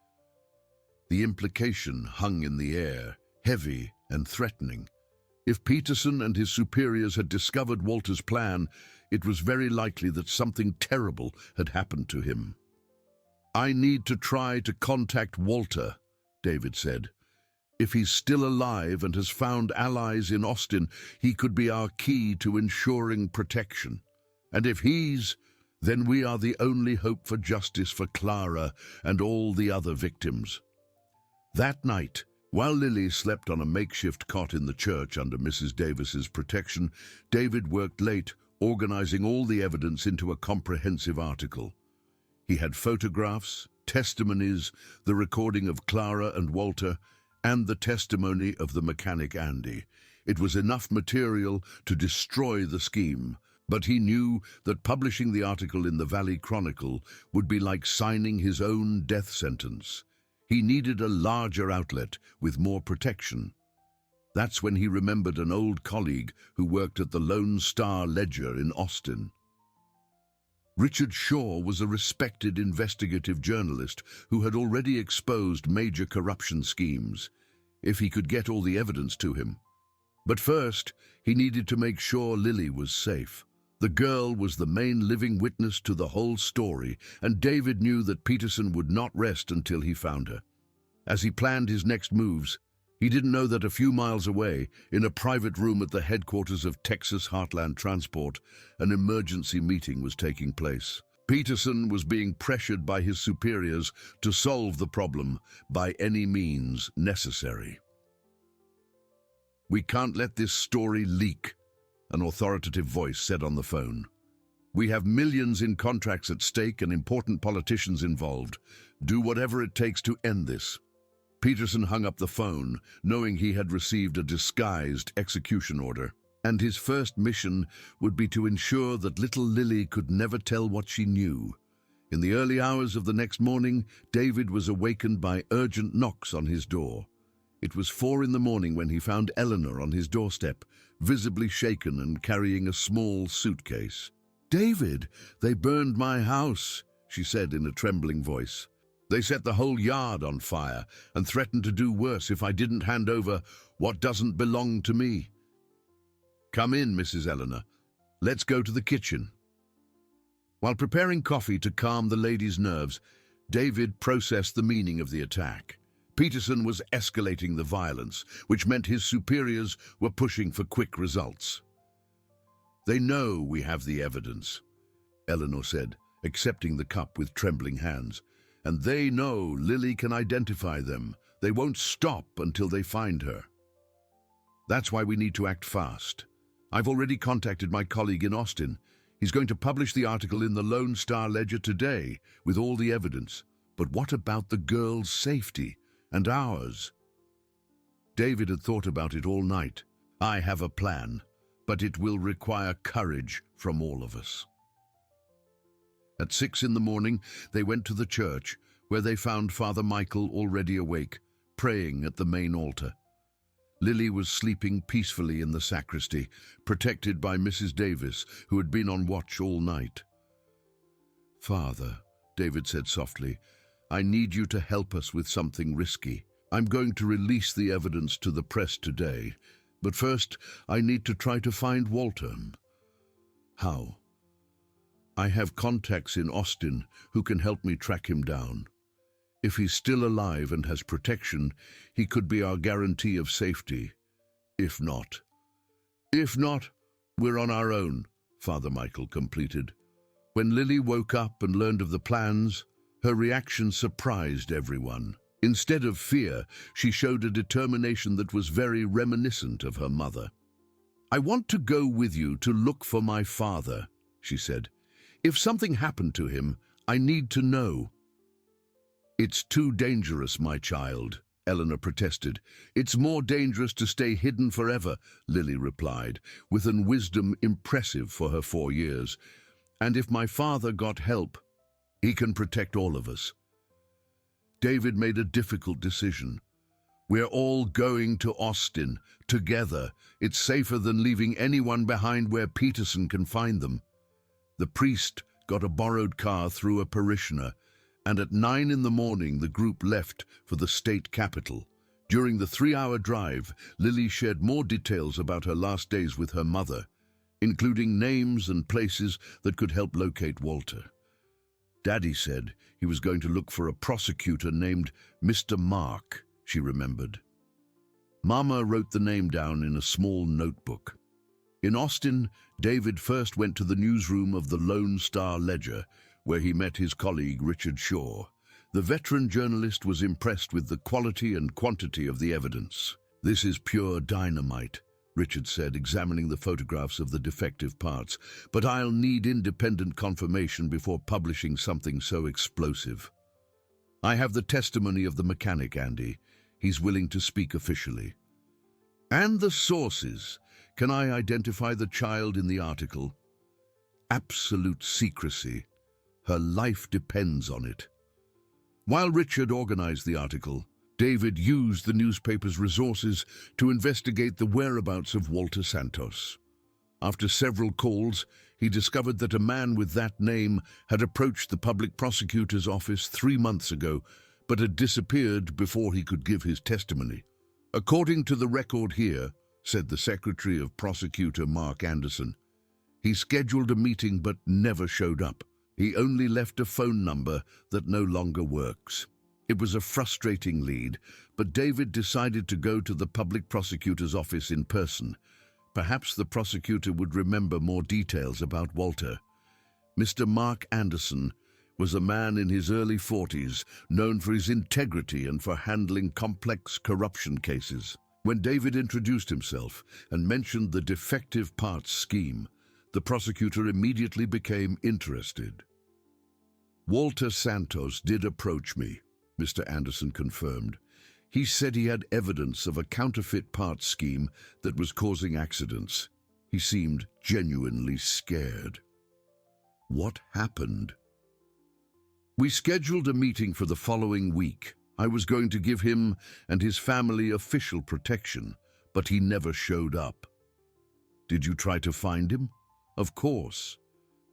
The implication hung in the air, heavy and threatening. If Peterson and his superiors had discovered Walter's plan, it was very likely that something terrible had happened to him. I need to try to contact Walter, David said. If he's still alive and has found allies in Austin, he could be our key to ensuring protection. And if then we are the only hope for justice for Clara and all the other victims. That night, while Lily slept on a makeshift cot in the church under Mrs. Davis's protection, David worked late, organizing all the evidence into a comprehensive article. He had photographs, testimonies, the recording of Clara and Walter, and the testimony of the mechanic Andy. It was enough material to destroy the scheme, but he knew that publishing the article in the Valley Chronicle would be like signing his own death sentence. He needed a larger outlet with more protection. That's when he remembered an old colleague who worked at the Lone Star Ledger in Austin. Richard Shaw was a respected investigative journalist who had already exposed major corruption schemes, if he could get all the evidence to him. But first, he needed to make sure Lily was safe. The girl was the main living witness to the whole story, and David knew that Peterson would not rest until he found her. As he planned his next moves, he didn't know that a few miles away, in a private room at the headquarters of Texas Heartland Transport, an emergency meeting was taking place. Peterson was being pressured by his superiors to solve the problem by any means necessary. "We can't let this story leak," an authoritative voice said on the phone. "We have millions in contracts at stake and important politicians involved. Do whatever it takes to end this." Peterson hung up the phone, knowing he had received a disguised execution order, and his first mission would be to ensure that little Lily could never tell what she knew. In the early hours of the next morning, David was awakened by urgent knocks on his door. It was 4 in the morning when he found Eleanor on his doorstep, visibly shaken and carrying a small suitcase. "David, they burned my house," she said in a trembling voice. "They set the whole yard on fire and threatened to do worse if I didn't hand over what doesn't belong to me." "Come in, Mrs. Eleanor. Let's go to the kitchen." While preparing coffee to calm the lady's nerves, David processed the meaning of the attack. Peterson was escalating the violence, which meant his superiors were pushing for quick results. "They know we have the evidence," Eleanor said, accepting the cup with trembling hands. "And they know Lily can identify them. They won't stop until they find her. That's why we need to act fast. I've already contacted my colleague in Austin. He's going to publish the article in the Lone Star Ledger today with all the evidence. But what about the girl's safety and ours?" David had thought about it all night. "I have a plan, but it will require courage from all of us." At 6 in the morning, they went to the church, where they found Father Michael already awake, praying at the main altar. Lily was sleeping peacefully in the sacristy, protected by Mrs. Davis, who had been on watch all night. "Father," David said softly, "I need you to help us with something risky. I'm going to release the evidence to the press today, but first I need to try to find Walter." "How?" "I have contacts in Austin who can help me track him down. If he's still alive and has protection, he could be our guarantee of safety. If not, we're on our own," Father Michael completed. When Lily woke up and learned of the plans, her reaction surprised everyone. Instead of fear, she showed a determination that was very reminiscent of her mother. "I want to go with you to look for my father," she said. "If something happened to him, I need to know." "It's too dangerous, my child," Eleanor protested. "It's more dangerous to stay hidden forever," Lily replied, with an wisdom impressive for her 4 years. "And if my father got help, he can protect all of us." David made a difficult decision. "We're all going to Austin, together. It's safer than leaving anyone behind where Peterson can find them." The priest got a borrowed car through a parishioner, and at 9 in the morning the group left for the state capital. During the 3-hour drive, Lily shared more details about her last days with her mother, including names and places that could help locate Walter. Daddy said he was going to look for a prosecutor named Mr. Mark, she remembered. Mama wrote the name down in a small notebook. In Austin, David first went to the newsroom of the Lone Star Ledger, where he met his colleague Richard Shaw. The veteran journalist was impressed with the quality and quantity of the evidence. "This is pure dynamite," Richard said, examining the photographs of the defective parts, "but I'll need independent confirmation before publishing something so explosive." "I have the testimony of the mechanic, Andy. He's willing to speak officially." "And the sources. Can I identify the child in the article?" "Absolute secrecy. Her life depends on it." While Richard organized the article, David used the newspaper's resources to investigate the whereabouts of Walter Santos. After several calls, he discovered that a man with that name had approached the public prosecutor's office 3 months ago, but had disappeared before he could give his testimony. "According to the record here," said the secretary of prosecutor Mark Anderson, "he scheduled a meeting but never showed up. He only left a phone number that no longer works." It was a frustrating lead, but David decided to go to the public prosecutor's office in person. Perhaps the prosecutor would remember more details about Walter. Mr. Mark Anderson was a man in his early 40s, known for his integrity and for handling complex corruption cases. When David introduced himself and mentioned the defective parts scheme, the prosecutor immediately became interested. "Walter Santos did approach me," Mr. Anderson confirmed. "He said he had evidence of a counterfeit parts scheme that was causing accidents. He seemed genuinely scared." "What happened?" "We scheduled a meeting for the following week," I was going to give him and his family official protection, but he never showed up. Did you try to find him? Of course.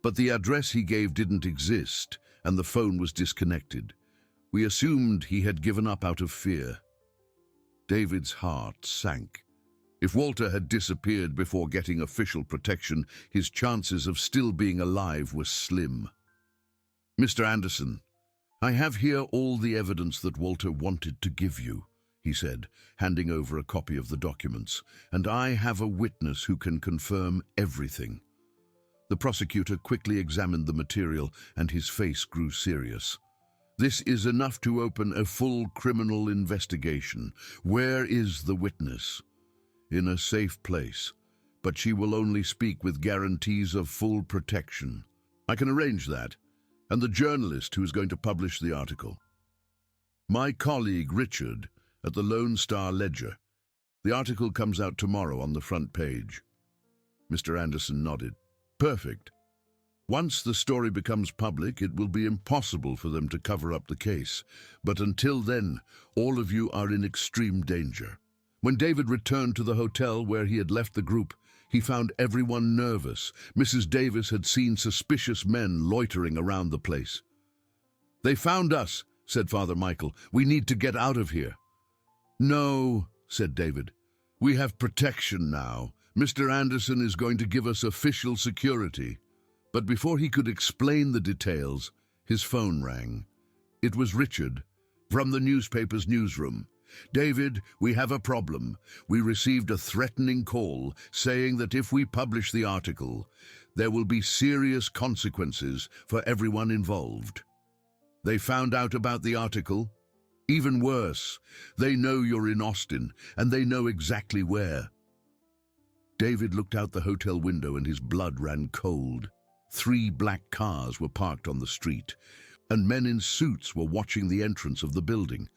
But the address he gave didn't exist, and the phone was disconnected. We assumed he had given up out of fear. David's heart sank. If Walter had disappeared before getting official protection, his chances of still being alive were slim. Mr. Anderson, I have here all the evidence that Walter wanted to give you, he said, handing over a copy of the documents, and I have a witness who can confirm everything. The prosecutor quickly examined the material, and his face grew serious. This is enough to open a full criminal investigation. Where is the witness? In a safe place, but she will only speak with guarantees of full protection. I can arrange that, and the journalist who is going to publish the article. My colleague Richard at the Lone Star Ledger. The article comes out tomorrow on the front page. Mr. Anderson nodded. Perfect. Once the story becomes public, it will be impossible for them to cover up the case. But until then, all of you are in extreme danger. When David returned to the hotel where he had left the group, he found everyone nervous. Mrs. Davis had seen suspicious men loitering around the place. They found us, said Father Michael. We need to get out of here. No, said David. We have protection now. Mr. Anderson is going to give us official security. But before he could explain the details, his phone rang. It was Richard, from the newspaper's newsroom. David, we have a problem. We received a threatening call saying that if we publish the article, there will be serious consequences for everyone involved. They found out about the article. Even worse, they know you're in Austin, and they know exactly where. David looked out the hotel window and his blood ran cold. 3 black cars were parked on the street, and men in suits were watching the entrance of the building.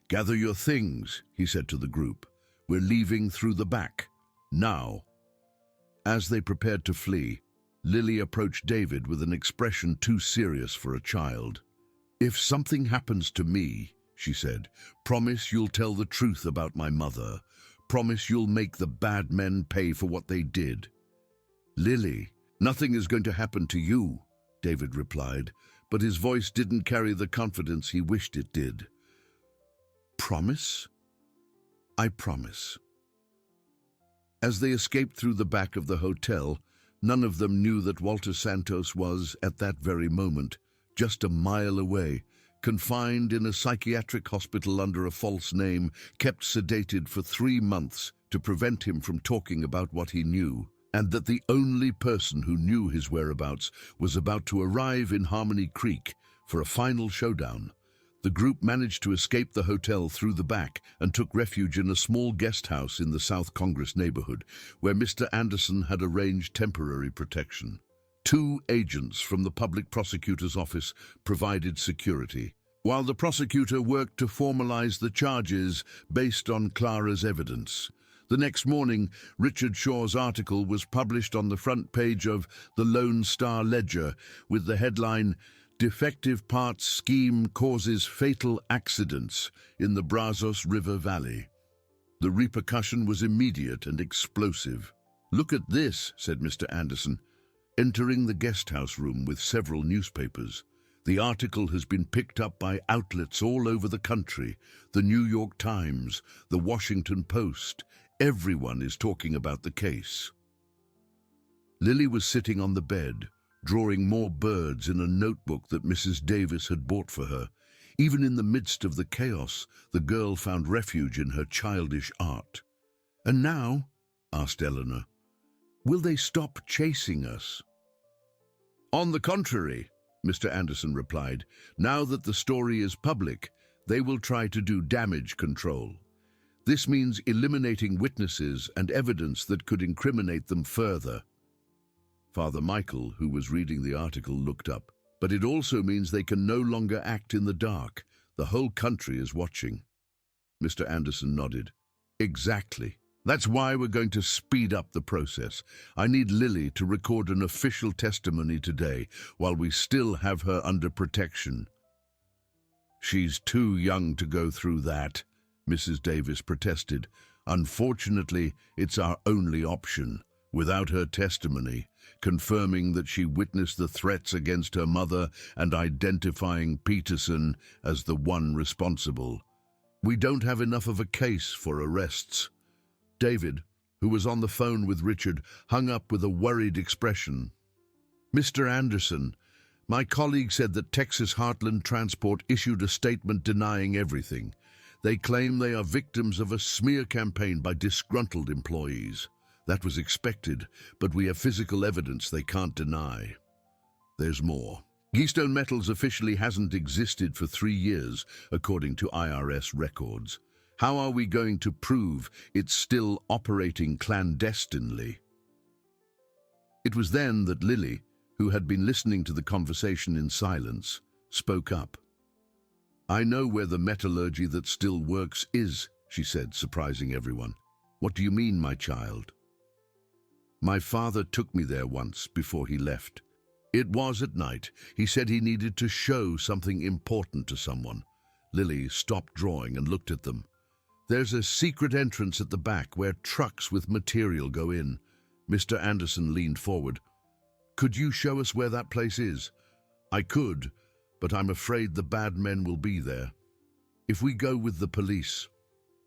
Gather your things, he said to the group. We're leaving through the back. Now. As they prepared to flee, Lily approached David with an expression too serious for a child. If something happens to me, she said, promise you'll tell the truth about my mother. Promise you'll make the bad men pay for what they did. Lily, nothing is going to happen to you, David replied, but his voice didn't carry the confidence he wished it did. Promise? I promise. As they escaped through the back of the hotel, none of them knew that Walter Santos was, at that very moment, just a mile away, confined in a psychiatric hospital under a false name, kept sedated for 3 months to prevent him from talking about what he knew, and that the only person who knew his whereabouts was about to arrive in Harmony Creek for a final showdown. The group managed to escape the hotel through the back and took refuge in a small guest house in the South Congress neighborhood, where Mr. Anderson had arranged temporary protection. 2 agents from the public prosecutor's office provided security, while the prosecutor worked to formalize the charges based on Clara's evidence. The next morning, Richard Shaw's article was published on the front page of the Lone Star Ledger with the headline, Defective Parts Scheme Causes Fatal Accidents in the Brazos River Valley. The repercussion was immediate and explosive. Look at this, said Mr. Anderson, entering the guest house room with several newspapers. The article has been picked up by outlets all over the country. The New York Times, the Washington Post. Everyone is talking about the case. Lily was sitting on the bed, drawing more birds in a notebook that Mrs. Davis had bought for her. Even in the midst of the chaos, the girl found refuge in her childish art. And now, asked Eleanor, will they stop chasing us? On the contrary, Mr. Anderson replied, now that the story is public, they will try to do damage control. This means eliminating witnesses and evidence that could incriminate them further. Father Michael, who was reading the article, looked up. But it also means they can no longer act in the dark. The whole country is watching. Mr. Anderson nodded. Exactly. That's why we're going to speed up the process. I need Lily to record an official testimony today while we still have her under protection. She's too young to go through that, Mrs. Davis protested. Unfortunately, it's our only option. Without her testimony, confirming that she witnessed the threats against her mother and identifying Peterson as the one responsible, we don't have enough of a case for arrests. David, who was on the phone with Richard, hung up with a worried expression. Mr. Anderson, my colleague said that Texas Heartland Transport issued a statement denying everything. They claim they are victims of a smear campaign by disgruntled employees. That was expected, but we have physical evidence they can't deny. There's more. Keystone Metals officially hasn't existed for 3 years, according to IRS records. How are we going to prove it's still operating clandestinely? It was then that Lily, who had been listening to the conversation in silence, spoke up. I know where the metallurgy that still works is, she said, surprising everyone. What do you mean, my child? My father took me there once before he left. It was at night. He said he needed to show something important to someone. Lily stopped drawing and looked at them. There's a secret entrance at the back where trucks with material go in. Mr. Anderson leaned forward. Could you show us where that place is? I could, but I'm afraid the bad men will be there. If we go with the police,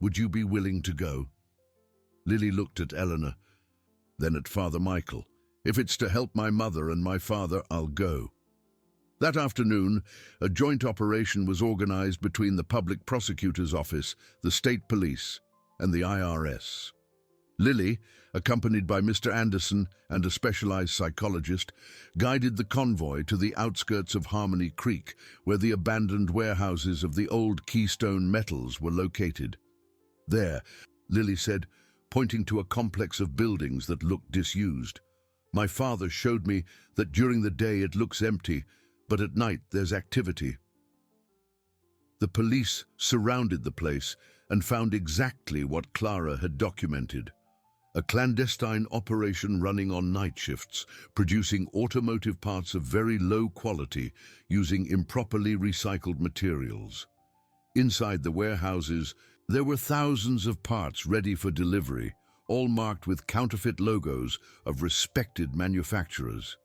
would you be willing to go? Lily looked at Eleanor, then at Father Michael. If it's to help my mother and my father, I'll go. That afternoon, a joint operation was organized between the Public Prosecutor's Office, the State Police, and the IRS. Lily, accompanied by Mr. Anderson and a specialized psychologist, guided the convoy to the outskirts of Harmony Creek, where the abandoned warehouses of the old Keystone Metals were located. There, Lily said, pointing to a complex of buildings that looked disused. My father showed me that during the day it looks empty, but at night there's activity. The police surrounded the place and found exactly what Clara had documented. A clandestine operation running on night shifts, producing automotive parts of very low quality using improperly recycled materials. Inside the warehouses, there were thousands of parts ready for delivery, all marked with counterfeit logos of respected manufacturers.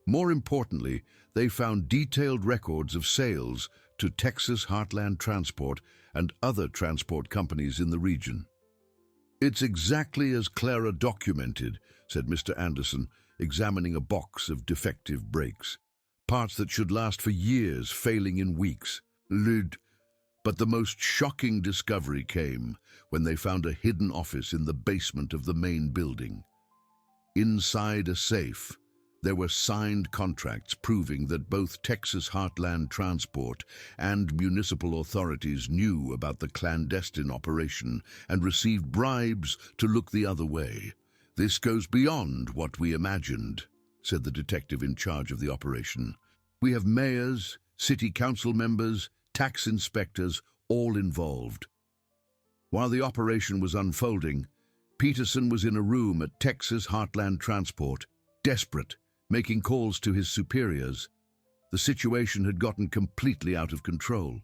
More importantly, they found detailed records of sales to Texas Heartland Transport and other transport companies in the region. It's exactly as Clara documented, said Mr. Anderson, examining a box of defective brakes. Parts that should last for years, failing in weeks. But the most shocking discovery came when they found a hidden office in the basement of the main building. Inside a safe, there were signed contracts proving that both Texas Heartland Transport and municipal authorities knew about the clandestine operation and received bribes to look the other way. This goes beyond what we imagined, said the detective in charge of the operation. We have mayors, city council members, tax inspectors, all involved. While the operation was unfolding, Peterson was in a room at Texas Heartland Transport, desperate, making calls to his superiors. The situation had gotten completely out of control.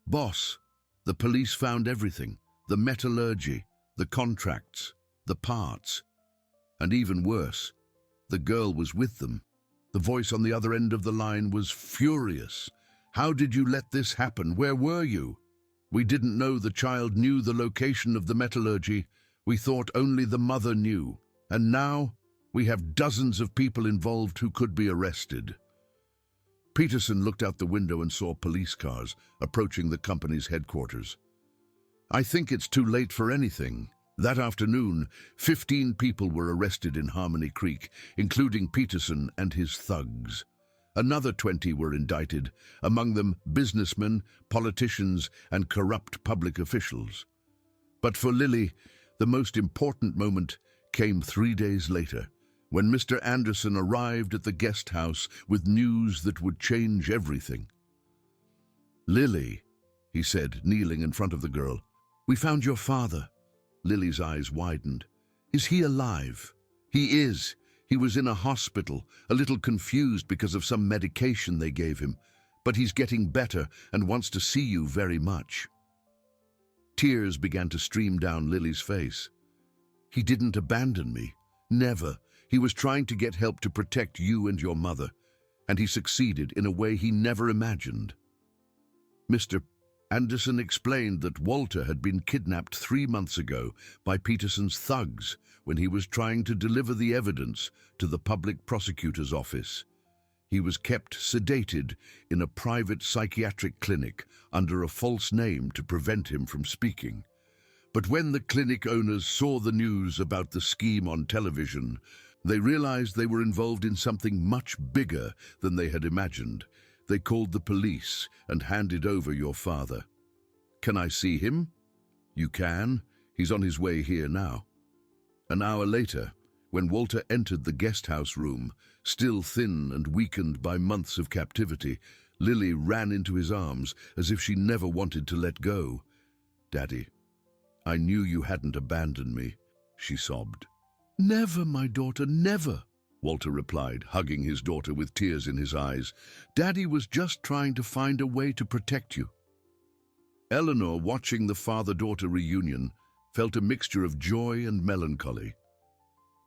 Boss, the police found everything, the metallurgy, the contracts, the parts, and even worse, the girl was with them. The voice on the other end of the line was furious. How did you let this happen? Where were you? We didn't know the child knew the location of the metallurgy. We thought only the mother knew. And now we have dozens of people involved who could be arrested. Peterson looked out the window and saw police cars approaching the company's headquarters. I think it's too late for anything. That afternoon, 15 people were arrested in Harmony Creek, including Peterson and his thugs. Another 20 were indicted, among them businessmen, politicians, and corrupt public officials. But for Lily, the most important moment came 3 days later, when Mr. Anderson arrived at the guest house with news that would change everything. Lily, he said, kneeling in front of the girl, we found your father. Lily's eyes widened. Is he alive? He is. He was in a hospital, a little confused because of some medication they gave him. but he's getting better and wants to see you very much." Tears began to stream down Lily's face. "He didn't abandon me. Never. He was trying to get help to protect you and your mother, and he succeeded in a way he never imagined." Mr. Anderson explained that Walter had been kidnapped 3 months ago by Peterson's thugs when he was trying to deliver the evidence to the public prosecutor's office. He was kept sedated in a private psychiatric clinic under a false name to prevent him from speaking. But when the clinic owners saw the news about the scheme on television, they realized they were involved in something much bigger than they had imagined. They called the police and handed over your father. "Can I see him?" "You can. He's on his way here now." An hour later, when Walter entered the guest house room, still thin and weakened by months of captivity, Lily ran into his arms as if she never wanted to let go. "Daddy, I knew you hadn't abandoned me," she sobbed. "Never, my daughter, never," Walter replied, hugging his daughter with tears in his eyes. "Daddy was just trying to find a way to protect you." Eleanor, watching the father-daughter reunion, felt a mixture of joy and melancholy.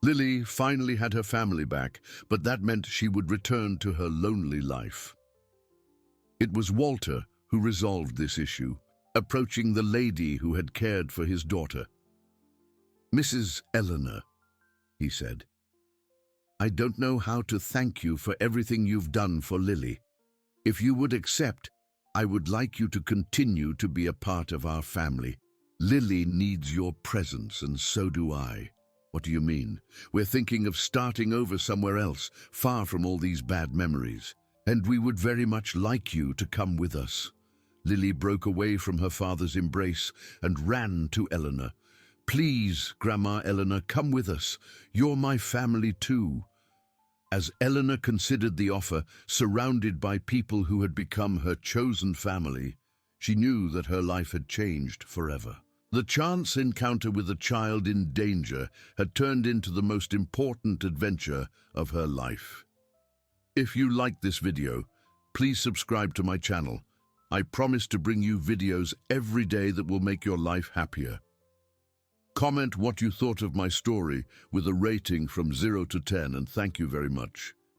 Lily finally had her family back, but that meant she would return to her lonely life. It was Walter who resolved this issue, approaching the lady who had cared for his daughter. "Mrs. Eleanor," he said, "I don't know how to thank you for everything you've done for Lily. If you would accept, I would like you to continue to be a part of our family. Lily needs your presence, and so do I." "What do you mean?" "We're thinking of starting over somewhere else, far from all these bad memories. And we would very much like you to come with us." Lily broke away from her father's embrace and ran to Eleanor. "Please, Grandma Eleanor, come with us. You're my family too." As Eleanor considered the offer, surrounded by people who had become her chosen family, she knew that her life had changed forever. The chance encounter with a child in danger had turned into the most important adventure of her life. If you liked this video, please subscribe to my channel. I promise to bring you videos every day that will make your life happier. Comment what you thought of my story with a rating from 0 to 10, and thank you very much.